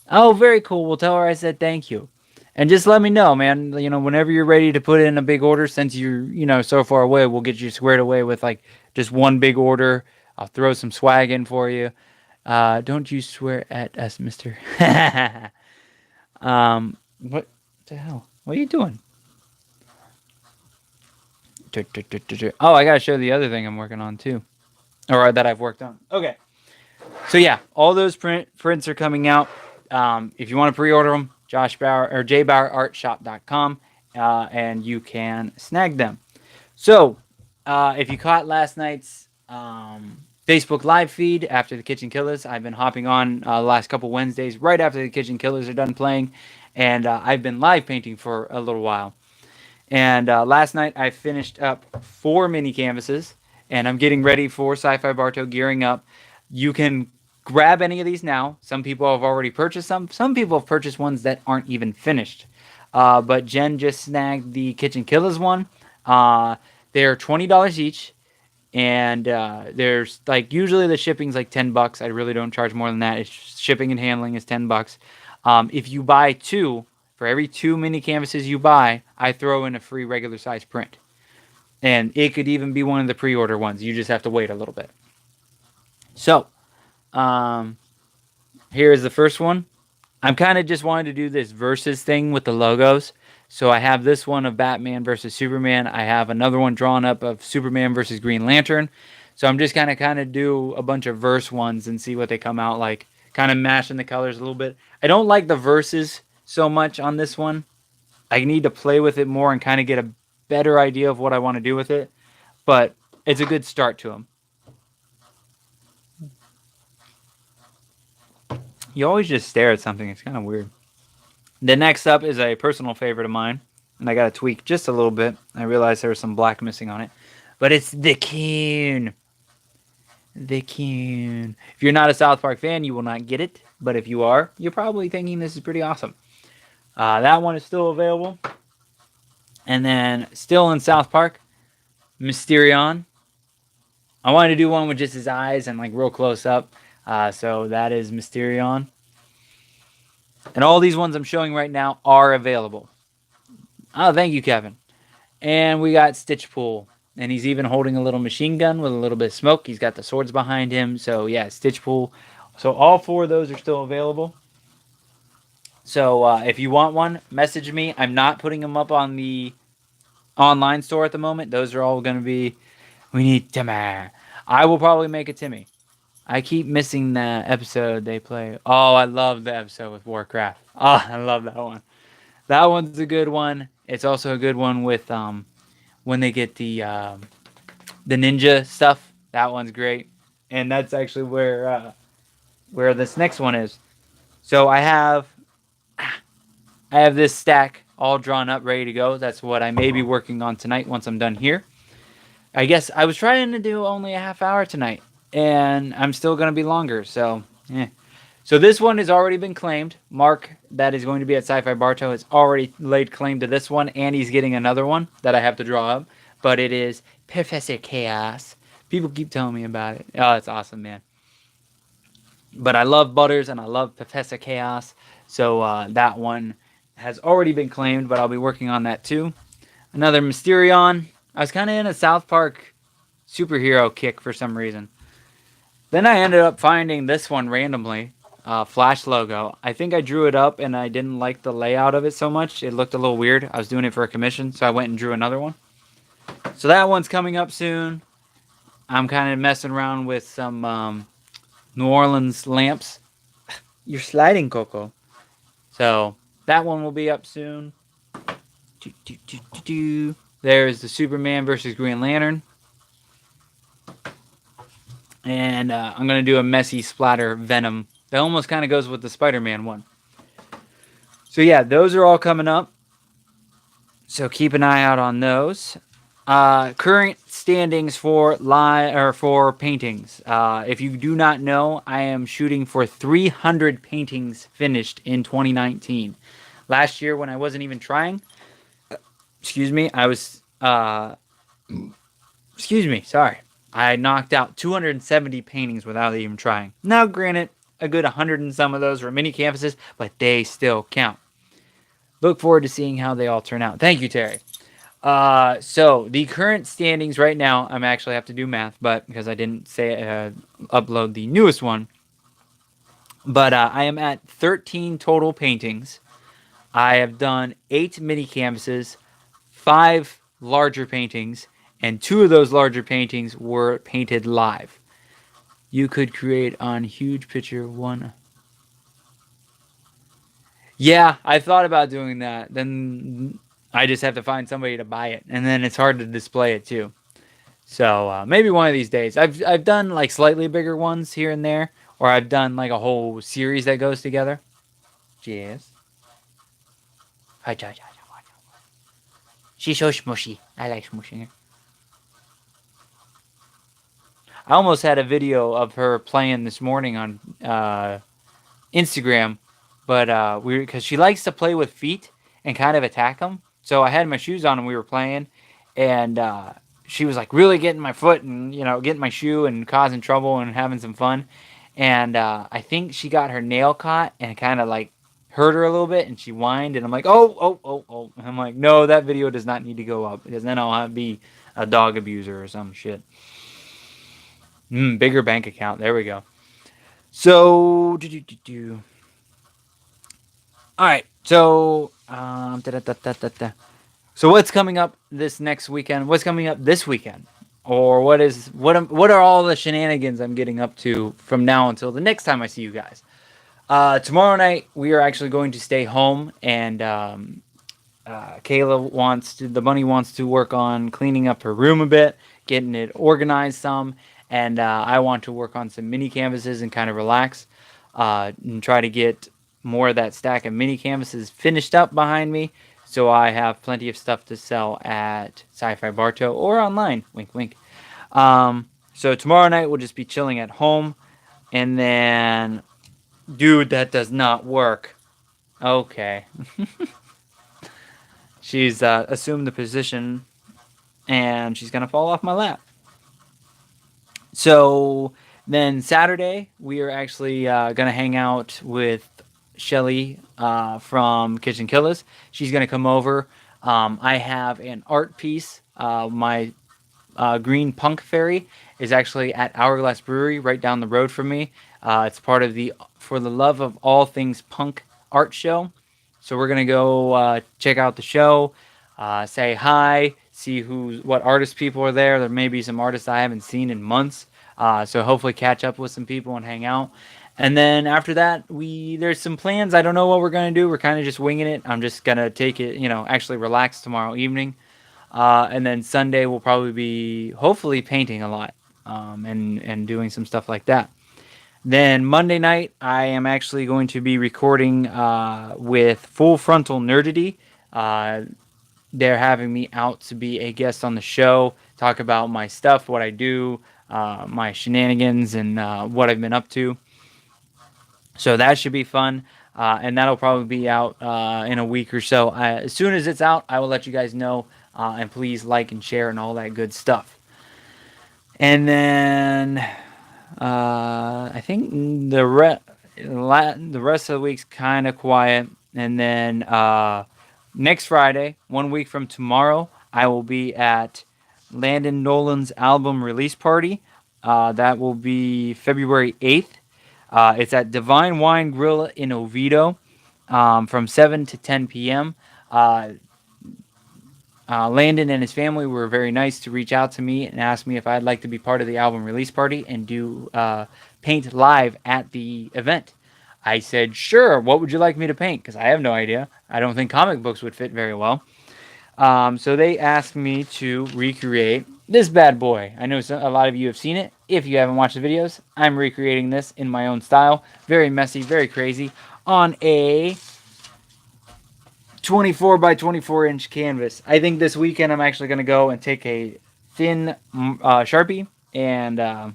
Oh, very cool. We'll tell her I said thank you. And just let me know, man. Whenever you're ready to put in a big order, since you're, so far away, we'll get you squared away with like just one big order. I'll throw some swag in for you. Don't you swear at us, mister. What the hell? What are you doing? Oh, I gotta show the other thing I'm working on too, or that I've worked on. Okay, so yeah, all those prints are coming out. If you want to pre-order them, Josh Bauer or JBauerartShop.com, and you can snag them. So, if you caught last night's Facebook live feed after the Kitchen Killers, I've been hopping on the last couple Wednesdays right after the Kitchen Killers are done playing, and I've been live painting for a little while. And last night I finished up 4 mini canvases, and I'm getting ready for Sci-Fi Bartow, gearing up. You can grab any of these now. Some people have already purchased some. Some people have purchased ones that aren't even finished. But Jen just snagged the Kitchen Killers one. They're $20 each, and there's like usually the shipping's like $10. I really don't charge more than that. It's shipping and handling is $10. If you buy 2. For every 2 mini canvases you buy, I throw in a free regular size print. And it could even be one of the pre-order ones. You just have to wait a little bit. So, here is the first one. I'm kind of just wanting to do this versus thing with the logos. So I have this one of Batman versus Superman. I have another one drawn up of Superman versus Green Lantern. So I'm just kind of do a bunch of verse ones and see what they come out like. Kind of mashing the colors a little bit. I don't like the verses so much on this one. I need to play with it more and kind of get a better idea of what I want to do with it. But it's a good start to them. You always just stare at something. It's kind of weird. The next up is a personal favorite of mine. And I got to tweak just a little bit. I realized there was some black missing on it. But it's the Coon. The Coon. If you're not a South Park fan, you will not get it. But if you are, you're probably thinking this is pretty awesome. That one is still available. And then, still in South Park, Mysterion. I wanted to do one with just his eyes and like real close up. So that is Mysterion. And all these ones I'm showing right now are available. Oh, thank you, Kevin. And we got Stitchpool. And he's even holding a little machine gun with a little bit of smoke. He's got the swords behind him. So yeah, Stitchpool. So all 4 of those are still available. So if you want one, message me. I'm not putting them up on the online store at the moment. Those are all going to be... We need Timmy. I will probably make a Timmy. I keep missing the episode they play. Oh, I love the episode with Warcraft. Oh, I love that one. That one's a good one. It's also a good one with when they get the ninja stuff. That one's great. And that's actually where this next one is. So I have this stack all drawn up, ready to go. That's what I may be working on tonight once I'm done here. I guess I was trying to do only a half hour tonight, and I'm still going to be longer, so, So this one has already been claimed. Mark, that is going to be at Sci-Fi Bartow, has already laid claim to this one, and he's getting another one that I have to draw up. But it is Professor Chaos. People keep telling me about it. Oh, it's awesome, man. But I love Butters, and I love Professor Chaos, so that one has already been claimed, but I'll be working on that too. Another Mysterion. I was kind of in a South Park superhero kick for some reason. Then I ended up finding this one randomly, Flash logo. I think I drew it up and I didn't like the layout of it so much. It looked a little weird. I was doing it for a commission, so I went and drew another one. So that one's coming up soon. I'm kind of messing around with some New Orleans lamps. You're sliding, Coco. So that one will be up soon. There's the Superman versus Green Lantern. And I'm going to do a messy splatter Venom. That almost kind of goes with the Spider-Man one. So yeah, those are all coming up. So keep an eye out on those. Current standings for for paintings. If you do not know, I am shooting for 300 paintings finished in 2019. Last year, when I wasn't even trying, excuse me, I was excuse me, sorry. I knocked out 270 paintings without even trying. Now, granted, a good 100 and some of those were mini canvases, but they still count. Look forward to seeing how they all turn out. Thank you, Terry. So the current standings right now, I'm actually have to do math, but because I didn't say upload the newest one, but I am at 13 total paintings. I have done 8 mini canvases, 5 larger paintings, and 2 of those larger paintings were painted live. You could create on huge picture one. Yeah, I thought about doing that. Then I just have to find somebody to buy it, and then it's hard to display it too. So maybe one of these days. I've done like slightly bigger ones here and there, or I've done like a whole series that goes together. Yes. She's so smushy. I like smushing her. I almost had a video of her playing this morning on Instagram, but we because she likes to play with feet and kind of attack them. So I had my shoes on and we were playing, and she was like really getting my foot and getting my shoe and causing trouble and having some fun. And I think she got her nail caught and kind of like hurt her a little bit, and she whined. And I'm like, oh. And I'm like, no, that video does not need to go up because then I'll be a dog abuser or some shit. Bigger bank account. There we go. So, all right. So, so what's coming up this next weekend? What's coming up this weekend? Or what are all the shenanigans I'm getting up to from now until the next time I see you guys? Tomorrow night we are actually going to stay home, and Kayla the bunny wants to work on cleaning up her room a bit, getting it organized some, and I want to work on some mini canvases and kind of relax, and try to get more of that stack of mini canvases finished up behind me, so I have plenty of stuff to sell at Sci-Fi Bartow or online. Wink, wink. So tomorrow night we'll just be chilling at home, and then, dude, that does not work. Okay. She's assumed the position, and she's gonna fall off my lap. So then Saturday we are actually gonna hang out with Shelly from Kitchen Killers. She's gonna come over. I have an art piece. My Green Punk Fairy is actually at Hourglass Brewery right down the road from me. It's part of the For the Love of All Things Punk art show. So we're gonna go check out the show, say hi, see what artist people are there. There may be some artists I haven't seen in months. So hopefully catch up with some people and hang out. And then after that, there's some plans. I don't know what we're gonna do. We're kind of just winging it. I'm just gonna take it, actually relax tomorrow evening. And then Sunday we'll probably be hopefully painting a lot, and doing some stuff like that. Then Monday night, I am actually going to be recording with Full Frontal Nerdity. They're having me out to be a guest on the show, talk about my stuff, what I do, my shenanigans, and what I've been up to. So that should be fun. And that'll probably be out in a week or so. As soon as it's out, I will let you guys know. And please like and share and all that good stuff. And then I think the rest of the week's kind of quiet. And then next Friday, 1 week from tomorrow, I will be at Landon Nolan's album release party. That will be February 8th. It's at Divine Wine Grill in Oviedo, from 7 to 10 p.m. Landon and his family were very nice to reach out to me and ask me if I'd like to be part of the album release party and do paint live at the event. I said, sure, what would you like me to paint? Because I have no idea. I don't think comic books would fit very well. So they asked me to recreate this bad boy. I know a lot of you have seen it. If you haven't watched the videos, I'm recreating this in my own style. Very messy, very crazy, on a 24 by 24-inch canvas. I think this weekend I'm actually going to go and take a thin Sharpie and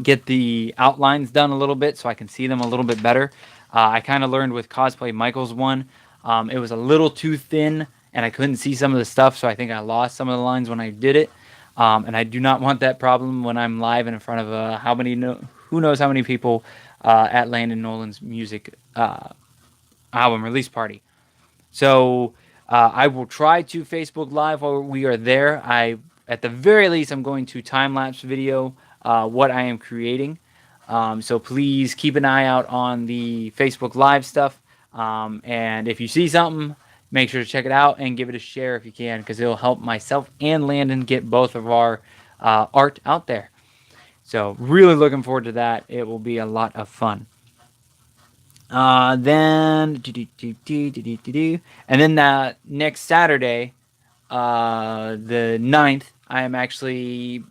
get the outlines done a little bit so I can see them a little bit better. I kind of learned with Cosplay Michael's one. It was a little too thin and I couldn't see some of the stuff, so I think I lost some of the lines when I did it. And I do not want that problem when I'm live and in front of who knows how many people at Landon Nolan's music album release party. So I will try to Facebook Live while we are there. At the very least, I'm going to time lapse video what I am creating. So please keep an eye out on the Facebook Live stuff. And if you see something, make sure to check it out and give it a share if you can, because it'll help myself and Landon get both of our art out there. So really looking forward to that. It will be a lot of fun. Then next Saturday, the 9th, I am actually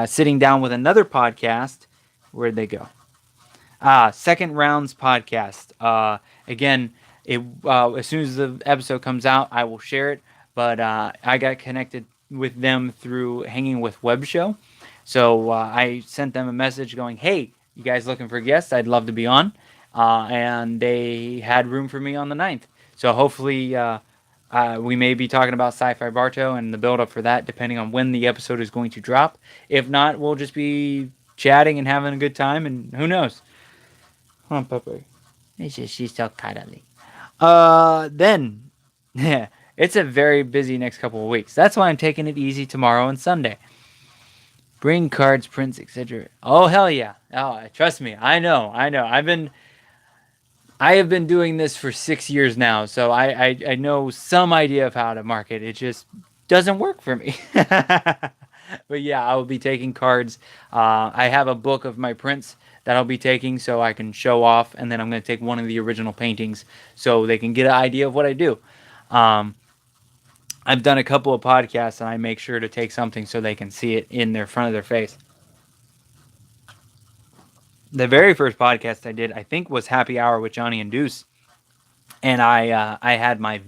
sitting down with another podcast. Where'd they go? Second Rounds podcast. Again, as soon as the episode comes out, I will share it. But I got connected with them through Hanging with Web Show. So I sent them a message going, hey, you guys looking for guests? I'd love to be on. And they had room for me on the 9th. So hopefully we may be talking about Sci-Fi Barto and the build-up for that, depending on when the episode is going to drop. If not, we'll just be chatting and having a good time, and who knows. Huh, Pepper. She's so cuddly. Then, yeah, it's a very busy next couple of weeks. That's why I'm taking it easy tomorrow and Sunday. Bring cards, prints, etc. Oh, hell yeah. Oh, trust me. I know. I have been doing this for 6 years now, so I know some idea of how to market. It just doesn't work for me. But yeah, I will be taking cards. I have a book of my prints that I'll be taking so I can show off, and then I'm going to take one of the original paintings so they can get an idea of what I do. I've done a couple of podcasts, and I make sure to take something so they can see it in their front of their face. The very first podcast I did, I think, was Happy Hour with Johnny and Deuce, and I had my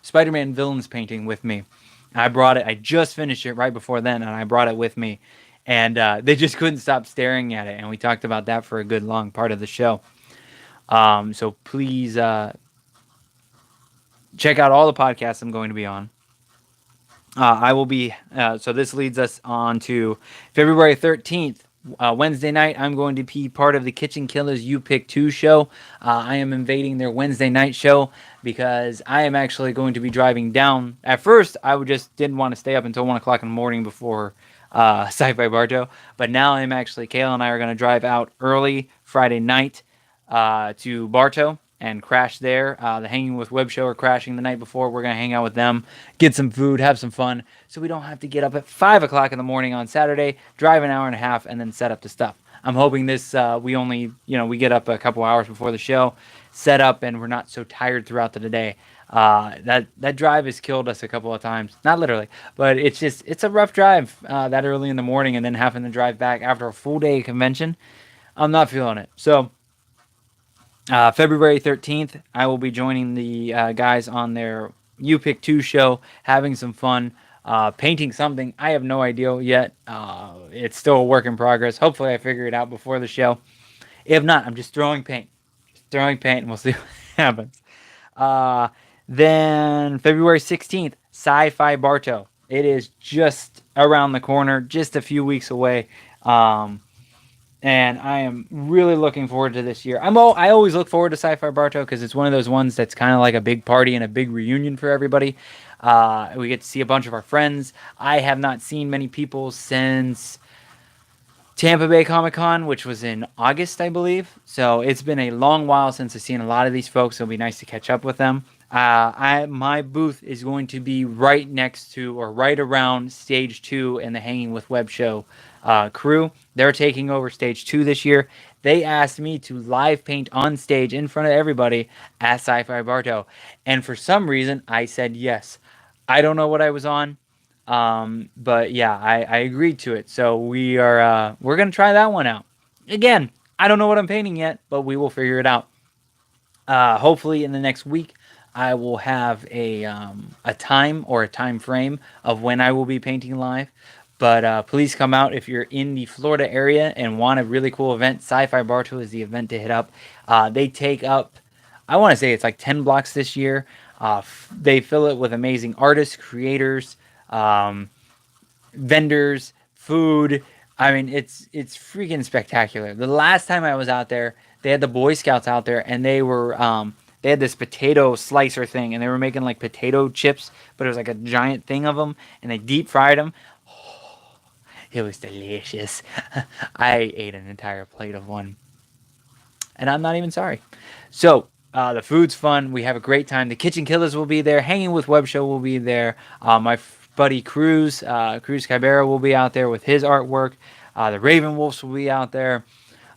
Spider-Man villains painting with me. I brought it. I just finished it right before then, and I brought it with me, and they just couldn't stop staring at it. And we talked about that for a good long part of the show. So please check out all the podcasts I'm going to be on. I will be. So this leads us on to February 13th. Wednesday night, I'm going to be part of the Kitchen Killers You Pick 2 show. I am invading their Wednesday night show because I am actually going to be driving down. At first, I just didn't want to stay up until 1 o'clock in the morning before Sci-Fi Barto. But now Kayla and I are going to drive out early Friday night to Barto and crash there. The Hanging with Web show are crashing the night before. We're going to hang out with them, get some food, have some fun, so we don't have to get up at 5 o'clock in the morning on Saturday, drive an hour and a half, and then set up the stuff. I'm hoping we get up a couple hours before the show, set up, and we're not so tired throughout the day. That drive has killed us a couple of times. Not literally, but it's a rough drive that early in the morning, and then having to drive back after a full day of convention. I'm not feeling it. So February 13th, I will be joining the guys on their You Pick 2 show, having some fun, painting something. I have no idea yet. It's still a work in progress. Hopefully I figure it out before the show. If not, I'm just throwing paint. And we'll see what happens. Then February 16th, Sci-Fi Barto. It is just around the corner, just a few weeks away. And I am really looking forward to this year. I always look forward to Sci-Fi Barto because it's one of those ones that's kind of like a big party and a big reunion for everybody. We get to see a bunch of our friends. I have not seen many people since Tampa Bay Comic-Con, which was in August, I believe. So it's been a long while since I've seen a lot of these folks. It'll be nice to catch up with them. My booth is going to be right next to or right around Stage 2 in the Hanging with Web show crew. They're taking over Stage 2 this year. They asked me to live paint on stage in front of everybody at Sci-Fi Barto. And for some reason, I said yes. I don't know what I was on. But yeah, I agreed to it. So we're going to try that one out. Again, I don't know what I'm painting yet, but we will figure it out. Hopefully in the next week, I will have a time or a time frame of when I will be painting live. But please come out if you're in the Florida area and want a really cool event. Sci-Fi Bartow is the event to hit up. They take up, I want to say it's like 10 blocks this year. They fill it with amazing artists, creators, um, vendors, food. I mean, it's freaking spectacular. The last time I was out there, they had the Boy Scouts out there, and they had this potato slicer thing, and they were making like potato chips, but it was like a giant thing of them, and they deep fried them. It was delicious. I ate an entire plate of one, and I'm not even sorry. So the food's fun. We have a great time. The Kitchen Killers will be there. Hanging with Web Show will be there. My buddy Cruz Cabera will be out there with his artwork. The Raven Wolves will be out there.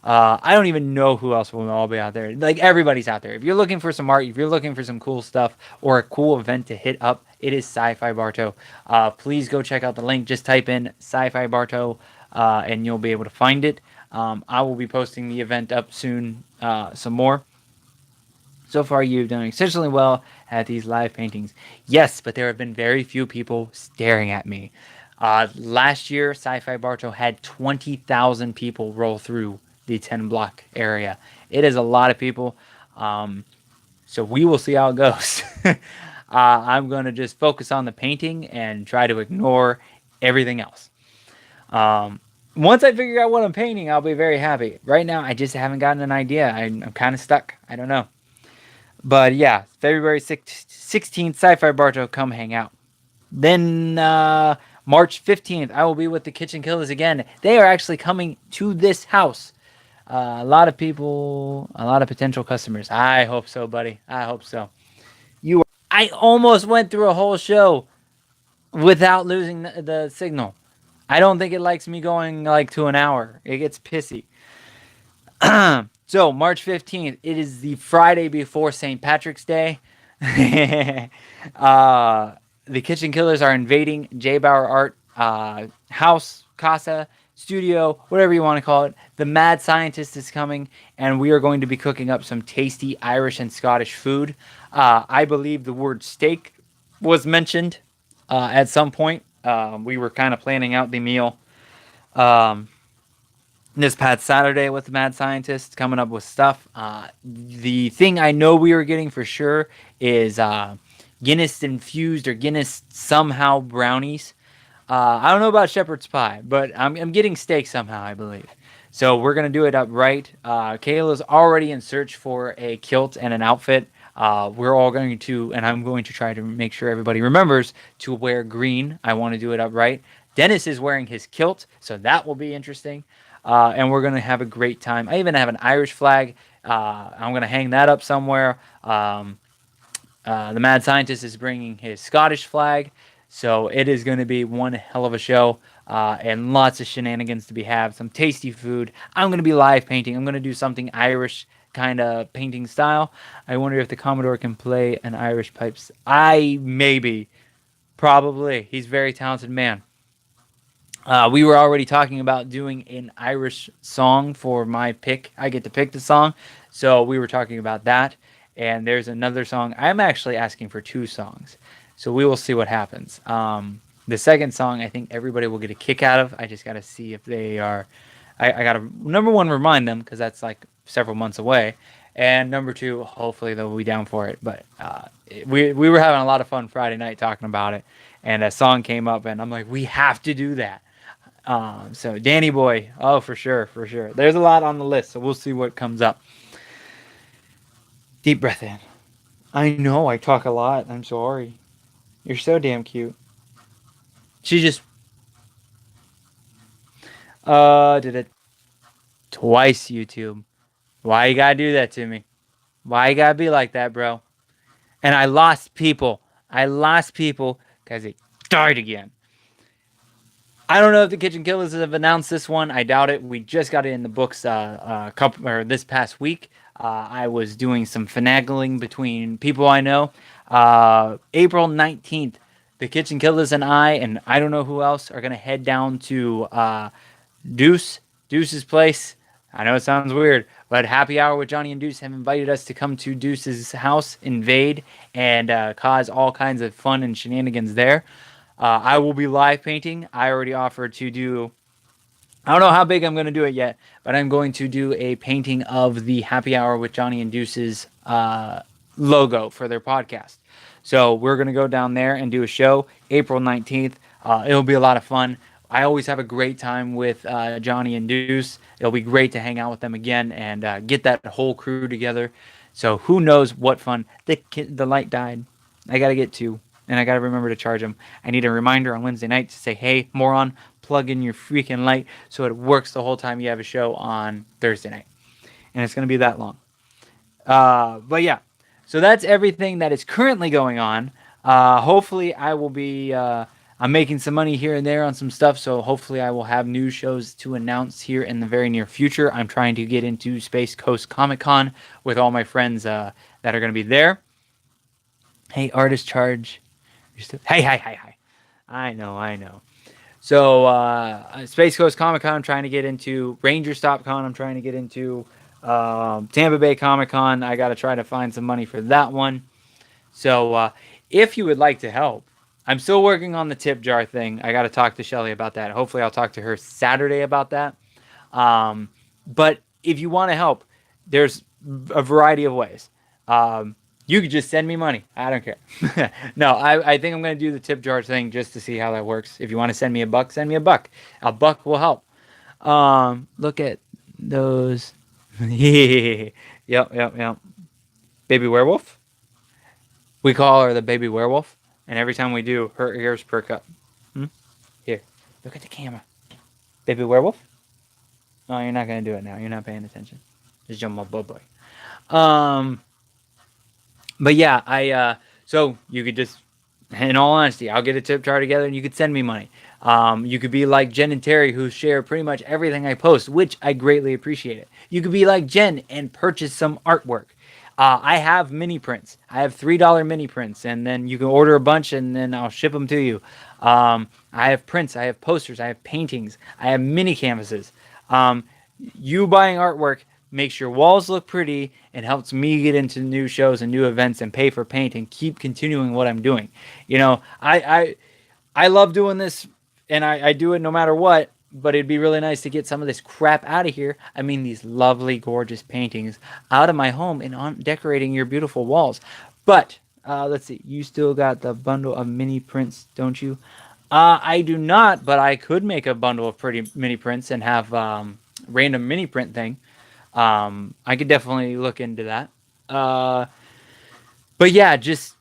I don't even know who else will all be out there. Like everybody's out there. If you're looking for some art, if you're looking for some cool stuff or a cool event to hit up, it is Sci-Fi Bartow. Please go check out the link. Just type in Sci-Fi Bartow, and you'll be able to find it. I will be posting the event up soon. Some more. So far, you've done exceptionally well at these live paintings. Yes, but there have been very few people staring at me. Last year, Sci-Fi Bartow had 20,000 people roll through the 10 block area. It is a lot of people. So we will see how it goes. I'm going to just focus on the painting and try to ignore everything else. Once I figure out what I'm painting, I'll be very happy. Right now, I just haven't gotten an idea. I'm kind of stuck. I don't know. But yeah, February 16th, Sci-Fi Bartow, come hang out. Then March 15th, I will be with the Kitchen Killers again. They are actually coming to this house. A lot of people, a lot of potential customers. I hope so, buddy. I hope so. I almost went through a whole show without losing the signal. I don't think it likes me going like to an hour. It gets pissy. So March 15th, it is the Friday before St. Patrick's Day. The Kitchen Killers are invading JBauerart house, casa, studio, whatever you want to call it. The Mad Scientist is coming, and we are going to be cooking up some tasty Irish and Scottish food. I believe the word steak was mentioned at some point. We were kind of planning out the meal. This past Saturday with the Mad Scientist, coming up with stuff. The thing I know we are getting for sure is Guinness infused or Guinness somehow brownies. I don't know about shepherd's pie, but I'm getting steak somehow, I believe. So we're going to do it up right. Kayla's already in search for a kilt and an outfit. We're all going to, and I'm going to try to make sure everybody remembers to wear green. I want to do it up right. Dennis is wearing his kilt, so that will be interesting. And we're going to have a great time. I even have an Irish flag. I'm going to hang that up somewhere. The Mad Scientist is bringing his Scottish flag. So it is going to be one hell of a show and lots of shenanigans to be had. Some tasty food. I'm going to be live painting. I'm going to do something Irish kind of painting style. I wonder if the Commodore can play an Irish pipes. Maybe. Probably. He's a very talented man. We were already talking about doing an Irish song for my pick. I get to pick the song. So we were talking about that. And there's another song. I'm actually asking for 2 songs. So we will see what happens. The second song, I think everybody will get a kick out of. I just got to see if they are. I got to, number one, remind them because that's like several months away. And number 2, hopefully they'll be down for it. But we were having a lot of fun Friday night talking about it. And a song came up, and I'm like, we have to do that. So Danny Boy, oh, for sure, for sure. There's a lot on the list, so we'll see what comes up. Deep breath in. I know I talk a lot. I'm sorry. You're so damn cute. She just did it twice, YouTube. Why you gotta do that to me? Why you gotta be like that, bro? And I lost people. I lost people because it died again. I don't know if the Kitchen Killers have announced this one. I doubt it. We just got it in the books this past week. I was doing some finagling between people I know. April 19th, the Kitchen Killers and I don't know who else, are going to head down to Deuce's place. I know it sounds weird, but Happy Hour with Johnny and Deuce have invited us to come to Deuce's house, invade, and cause all kinds of fun and shenanigans there. I will be live painting. I already offered to do. I don't know how big I'm going to do it yet, but I'm going to do a painting of the Happy Hour with Johnny and Deuce's logo for their podcast. So we're going to go down there and do a show April 19th. It'll be a lot of fun. I always have a great time with Johnny and Deuce. It'll be great to hang out with them again and get that whole crew together. So who knows what fun. The light died. I got to get two, and I got to remember to charge them. I need a reminder on Wednesday night to say, hey, moron, plug in your freaking light so it works the whole time you have a show on Thursday night. And it's going to be that long. But yeah, so that's everything that is currently going on. Hopefully, I will be. I'm making some money here and there on some stuff, so hopefully, I will have new shows to announce here in the very near future. I'm trying to get into Space Coast Comic Con with all my friends that are going to be there. Hey, artist charge. Hey. I know. So, Space Coast Comic Con, I'm trying to get into. Ranger Stop Con, I'm trying to get into. Tampa Bay Comic Con, I got to try to find some money for that one. So, if you would like to help, I'm still working on the tip jar thing. I got to talk to Shelly about that. Hopefully, I'll talk to her Saturday about that. But if you want to help, there's a variety of ways. You could just send me money. I don't care. No, I think I'm going to do the tip jar thing just to see how that works. If you want to send me a buck, send me a buck. A buck will help. Look at those. Yep. Baby werewolf. We call her the baby werewolf. And every time we do, her ears perk up. Here, look at the camera. Baby werewolf? No, you're not going to do it now. You're not paying attention. Just jump my boy. But yeah, so you could just, in all honesty, I'll get a tip jar together and you could send me money. You could be like Jen and Terry, who share pretty much everything I post, which I greatly appreciate it. You could be like Jen and purchase some artwork. I have mini prints. I have $3 mini prints, and then you can order a bunch, and then I'll ship them to you. I have prints. I have posters. I have paintings. I have mini canvases. You buying artwork makes your walls look pretty and helps me get into new shows and new events and pay for paint and keep continuing what I'm doing. You know, I love doing this, and I do it no matter what, but it'd be really nice to get some of this crap out of here. I mean, these lovely, gorgeous paintings out of my home and on decorating your beautiful walls. But let's see, you still got the bundle of mini prints, don't you? I do not, but I could make a bundle of pretty mini prints and have random mini print thing. I could definitely look into that. But yeah, just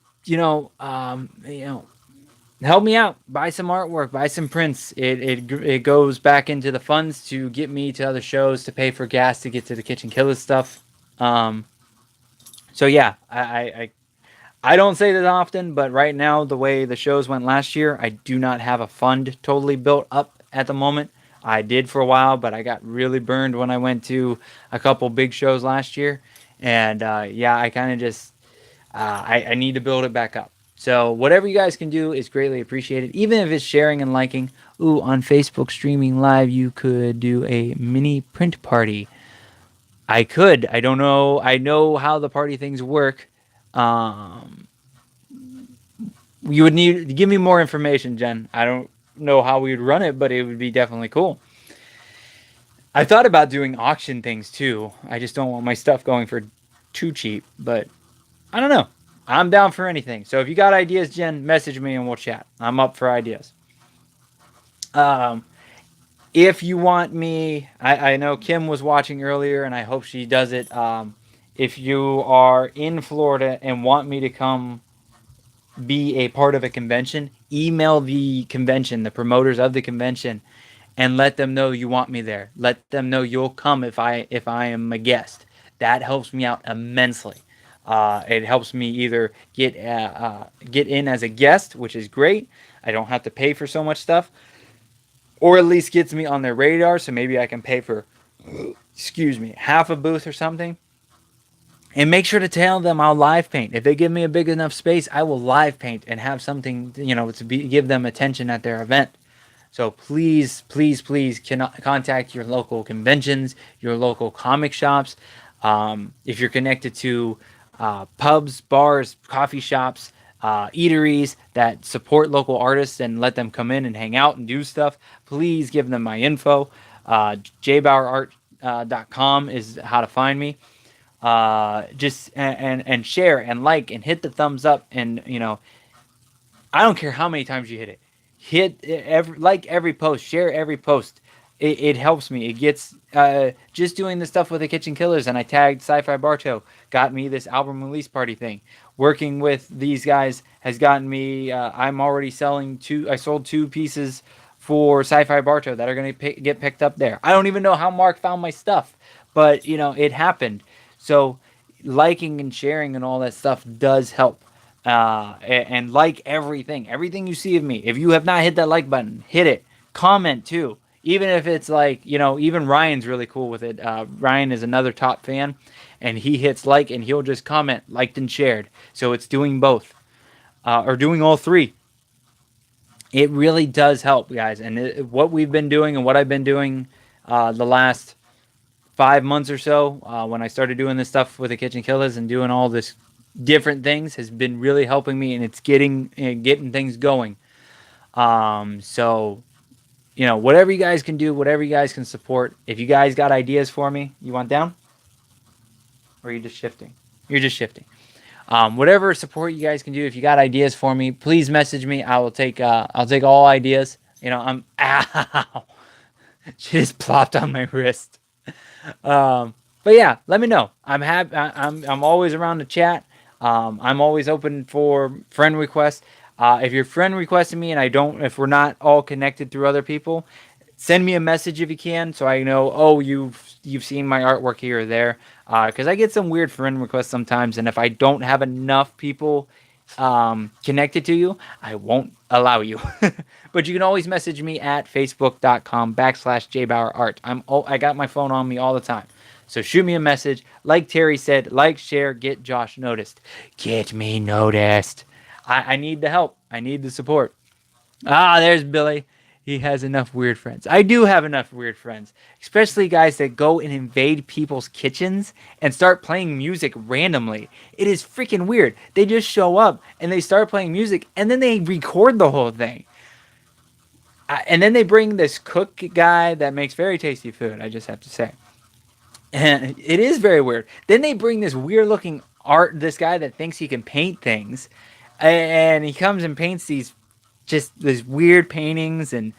help me out. Buy some artwork. Buy some prints. It goes back into the funds to get me to other shows, to pay for gas to get to the Kitchen Killers stuff. So yeah, I don't say that often, but right now, the way the shows went last year, I do not have a fund totally built up at the moment. I did for a while, but I got really burned when I went to a couple big shows last year. And yeah, I kind of just, I need to build it back up. So whatever you guys can do is greatly appreciated, even if it's sharing and liking. Ooh, on Facebook streaming live, you could do a mini print party. I could. I don't know. I know how the party things work. You would need to give me more information, Jen. I don't know how we would run it, but it would be definitely cool. I thought about doing auction things too. I just don't want my stuff going for too cheap, but I don't know. I'm down for anything. So if you got ideas, Jen, message me and we'll chat. I'm up for ideas. If you want me, I know Kim was watching earlier, and I hope she does it. If you are in Florida and want me to come be a part of a convention, email the convention, the promoters of the convention, and let them know you want me there. Let them know you'll come if I am a guest. That helps me out immensely. It helps me either get in as a guest, which is great. I don't have to pay for so much stuff, or at least gets me on their radar. So maybe I can pay for, half a booth or something. And make sure to tell them I'll live paint. If they give me a big enough space, I will live paint and have something, to give them attention at their event. So please, please, please contact your local conventions, your local comic shops. If you're connected to pubs, bars, coffee shops, eateries that support local artists and let them come in and hang out and do stuff, please give them my info. JBauerart.com is how to find me. Just and share and like and hit the thumbs up, and I don't care how many times you hit it. Hit every post, share every post. It helps me. It gets just doing the stuff with the Kitchen Killers, and I tagged Sci-Fi Barto, got me this album release party thing. Working with these guys has gotten me. I'm already selling two. I sold two pieces for Sci-Fi Barto that are going to get picked up there. I don't even know how Mark found my stuff, but it happened. So liking and sharing and all that stuff does help. And like everything you see of me. If you have not hit that like button, hit it. Comment too. Even if it's like, even Ryan's really cool with it. Ryan is another top fan, and he hits like and he'll just comment, liked and shared. So it's doing both, or doing all three. It really does help, guys. And what we've been doing and what I've been doing the last 5 months or so, when I started doing this stuff with the Kitchen Killers and doing all this different things, has been really helping me, and it's getting things going. So whatever you guys can do, whatever you guys can support. If you guys got ideas for me, you want down, or are you just shifting? You're just shifting. Whatever support you guys can do, if you got ideas for me, please message me. I'll take all ideas. Ow, she just plopped on my wrist. But yeah, let me know. I'm happy. I'm always around to chat. I'm always open for friend requests. If you're friend requesting me and if we're not all connected through other people, send me a message if you can, so I know. Oh, you've seen my artwork here or there. Because I get some weird friend requests sometimes, and if I don't have enough people connected to you, I won't allow you. But you can always message me at facebook.com/JBauerart. I got my phone on me all the time. So shoot me a message. Like Terry said, like, share, get Josh noticed. Get me noticed. I need the help. I need the support. There's Billy. He has enough weird friends. I do have enough weird friends, especially guys that go and invade people's kitchens and start playing music randomly. It is freaking weird. They just show up and they start playing music, and then they record the whole thing. And then they bring this cook guy that makes very tasty food, I just have to say. And it is very weird. Then they bring this weird looking this guy that thinks he can paint things. And he comes and paints these weird paintings. And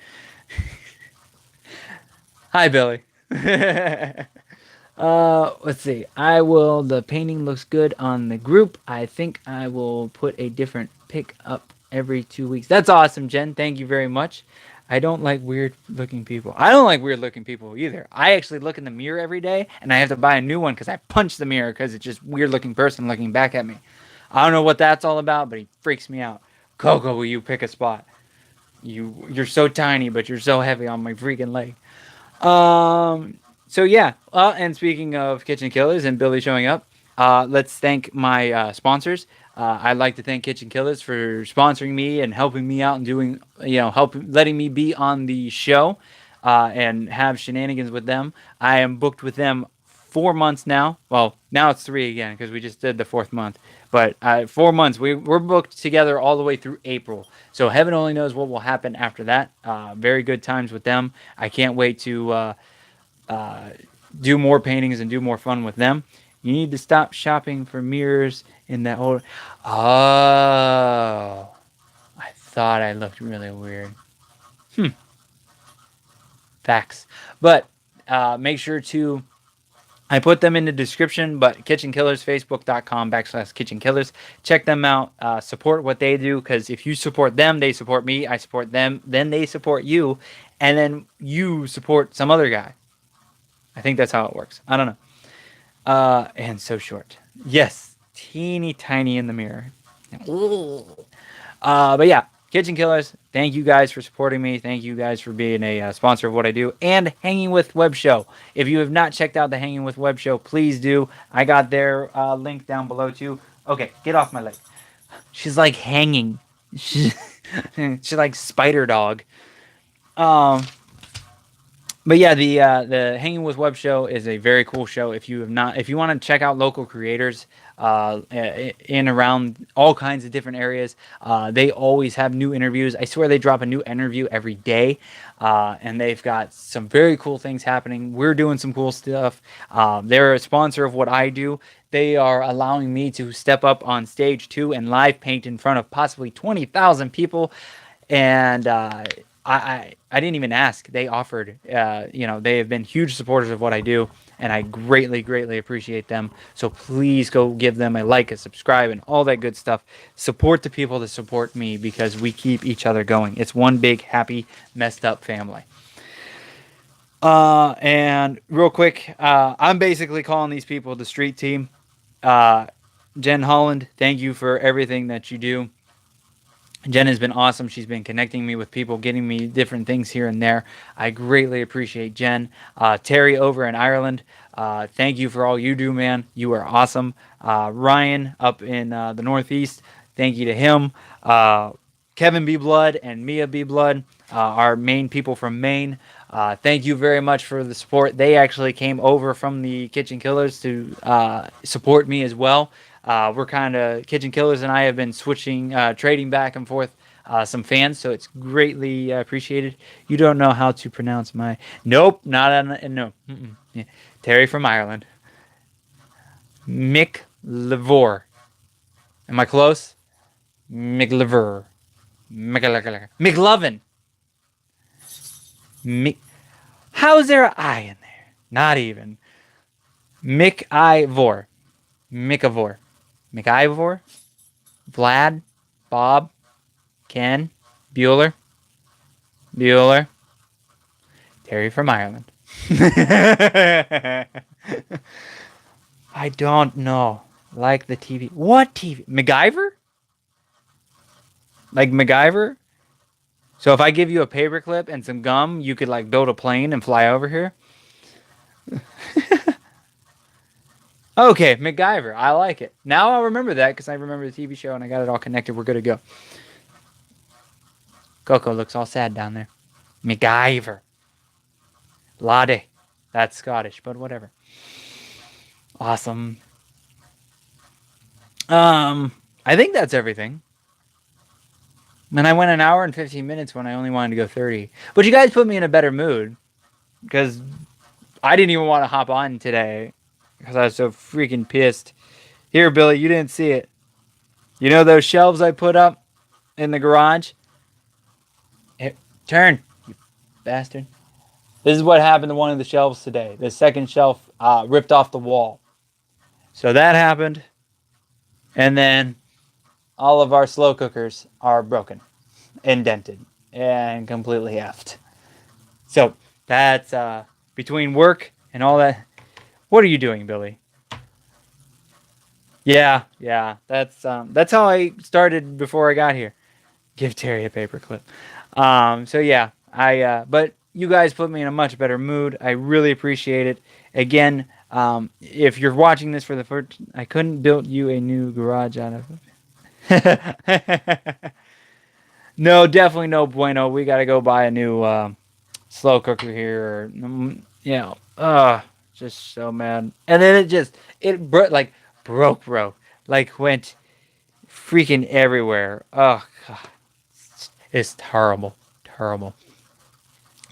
hi, Billy. Let's see. The painting looks good on the group. I think I will put a different pick up every 2 weeks. That's awesome, Jen. Thank you very much. I don't like weird looking people. I don't like weird looking people either. I actually look in the mirror every day, and I have to buy a new one because I punch the mirror because it's just weird looking person looking back at me. I don't know what that's all about, but he freaks me out. Coco, will you pick a spot? You're so tiny, but you're so heavy on my freaking leg. So yeah. And speaking of Kitchen Killers and Billy showing up, let's thank my sponsors. I'd like to thank Kitchen Killers for sponsoring me and helping me out and doing, letting me be on the show, and have shenanigans with them. I am booked with them 4 months now. Well, now it's 3 again because we just did the 4th month. But 4 months, we're booked together all the way through April. So heaven only knows what will happen after that. Very good times with them. I can't wait to do more paintings and do more fun with them. You need to stop shopping for mirrors in that old. Oh, I thought I looked really weird. Facts. But make sure to. I put them in the description, but Kitchen Killers, facebook.com/Kitchen Killers. Check them out. Support what they do, because if you support them, they support me. I support them, then they support you, and then you support some other guy. I think that's how it works. I don't know. And so short. Yes, teeny tiny in the mirror. But yeah, Kitchen Killers, thank you guys for supporting me. Thank you guys for being a sponsor of what I do. And Hanging with Web Show. If you have not checked out the Hanging with Web Show, please do. I got their link down below too. Okay, get off my leg. She's like hanging. She's like Spider Dog. Um, but yeah, the Hanging with Web show is a very cool show. If you want to check out local creators in around all kinds of different areas, they always have new interviews. I swear they drop a new interview every day, and they've got some very cool things happening. We're doing some cool stuff. They're a sponsor of what I do. They are allowing me to step up on stage too and live paint in front of possibly 20,000 people, and I didn't even ask. They offered. They have been huge supporters of what I do, and I greatly, greatly appreciate them. So please go give them a like, a subscribe, and all that good stuff. Support the people that support me because we keep each other going. It's one big, happy, messed up family. And real quick, I'm basically calling these people the street team. Jen Holland, thank you for everything that you do. Jen has been awesome. She's been connecting me with people, getting me different things here and there. I greatly appreciate Jen. Terry over in Ireland, thank you for all you do, man. You are awesome. Ryan up in the Northeast, thank you to him. Kevin B. Blood and Mia B. Blood, our main people from Maine. Thank you very much for the support. They actually came over from the Kitchen Killers to support me as well. We're kind of Kitchen Killers and I have been switching, trading back and forth some fans, so it's greatly appreciated. You don't know how to pronounce my nope, not on no. Yeah. Terry from Ireland. Mick Levor. Am I close? Mick Levor. McLovin. Mick. How's there an I in there? Not even. Mick Ivor. Mickivor. McIvor, Vlad, Bob, Ken, Bueller, Terry from Ireland. I don't know. Like the TV. What TV? MacGyver? Like MacGyver? So if I give you a paperclip and some gum, you could like build a plane and fly over here? Okay, MacGyver. I like it. Now I'll remember that because I remember the TV show and I got it all connected. We're good to go. Coco looks all sad down there. MacGyver. Lade. That's Scottish, but whatever. Awesome. I think that's everything. And I went an hour and 15 minutes when I only wanted to go 30. But you guys put me in a better mood because I didn't even want to hop on today because I was so freaking pissed. Here, Billy, you didn't see it. You know those shelves I put up in the garage? Here, turn, you bastard. This is what happened to one of the shelves today. The second shelf ripped off the wall. So that happened. And then all of our slow cookers are broken, indented, and completely effed. So that's between work and all that. What are you doing, Billy? Yeah. That's how I started before I got here. Give Terry a paperclip. So yeah, but you guys put me in a much better mood. I really appreciate it. Again, if you're watching this for the first, I couldn't build you a new garage out of it. No, definitely no bueno. We got to go buy a new slow cooker here. Just so mad. And then broke, like went freaking everywhere. Oh god, it's terrible.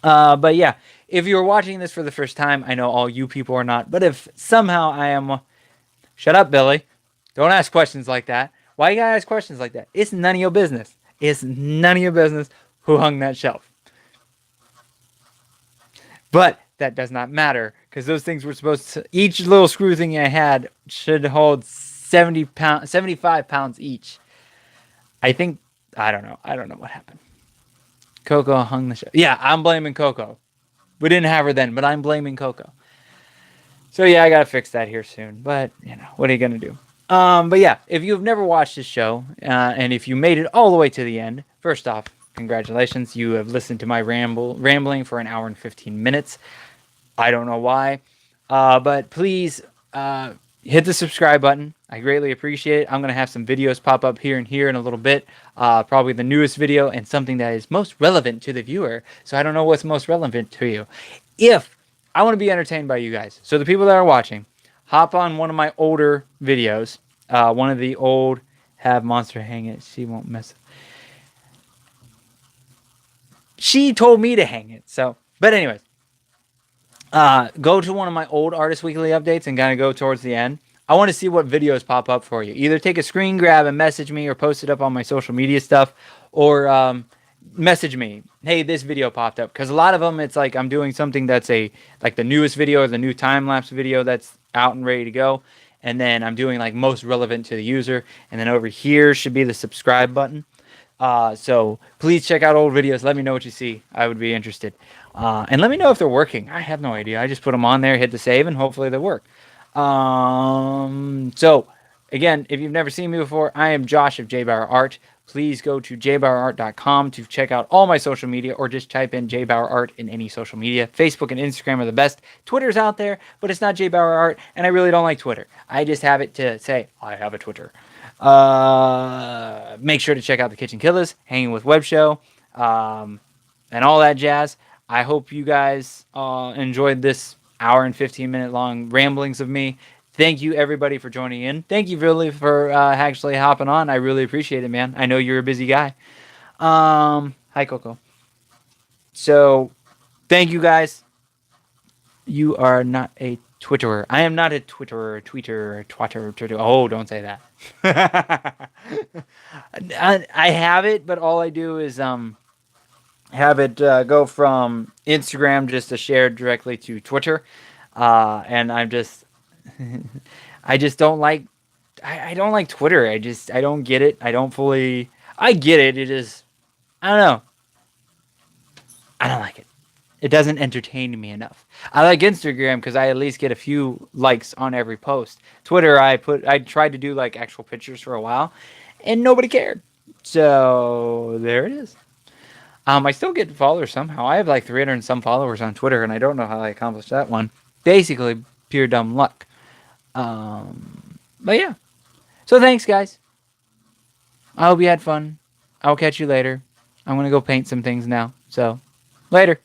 But yeah, if you're watching this for the first time, I know all you people are not. But if somehow I am, shut up, Billy. Don't ask questions like that. Why you gotta ask questions like that? It's none of your business. It's none of your business who hung that shelf. But that does not matter because those things were supposed to. Each little screw thing I had should hold 75 pounds each. I think. I don't know. I don't know what happened. Coco hung the shelf. Yeah, I'm blaming Coco. We didn't have her then, but I'm blaming Coco. So yeah, I gotta fix that here soon. But what are you gonna do? But yeah, if you've never watched this show, and if you made it all the way to the end, first off, congratulations. You have listened to my rambling for an hour and 15 minutes. I don't know why. But please hit the subscribe button. I greatly appreciate it. I'm going to have some videos pop up here and here in a little bit. Probably the newest video and something that is most relevant to the viewer. So I don't know what's most relevant to you. If I want to be entertained by you guys, so the people that are watching, hop on one of my older videos. One of the old have Monster hang it. She won't mess. She told me to hang it. So, but anyways, go to one of my old Artist Weekly updates and kind of go towards the end. I want to see what videos pop up for you. Either take a screen grab and message me or post it up on my social media stuff, or message me, hey, this video popped up. Because a lot of them, it's like I'm doing something that's like the newest video or the new time-lapse video that's out and ready to go. And then I'm doing like most relevant to the user. And then over here should be the subscribe button. So please check out old videos. Let me know what you see. I would be interested. And let me know if they're working. I have no idea. I just put them on there, hit the save, and hopefully they work. So, again, if you've never seen me before, I am Josh of JBauerart. Please go to JBauerart.com to check out all my social media, or just type in JBauerart in any social media. Facebook and Instagram are the best. Twitter's out there, but it's not JBauerart, and I really don't like Twitter. I just have it to say, I have a Twitter. Make sure to check out the Kitchen Killers, Hanging with Web Show, and all that jazz. I hope you guys enjoyed this hour and 15-minute long ramblings of me. Thank you, everybody, for joining in. Thank you, really, for actually hopping on. I really appreciate it, man. I know you're a busy guy. Hi, Coco. So, thank you, guys. You are not a Twitterer. I am not a Twitterer, Twitter. Oh, don't say that. I have it, but all I do is have it go from Instagram just to share directly to Twitter, and I'm just I just don't like I don't like Twitter. I don't get it. I get it. It is I don't know. I don't like it. It doesn't entertain me enough. I like Instagram because I at least get a few likes on every post. Twitter, I tried to do like actual pictures for a while, and nobody cared. So there it is. I still get followers somehow. I have like 300 and some followers on Twitter, and I don't know how I accomplished that one. Basically, pure dumb luck. But yeah. So thanks, guys. I hope you had fun. I'll catch you later. I'm gonna go paint some things now. So, later.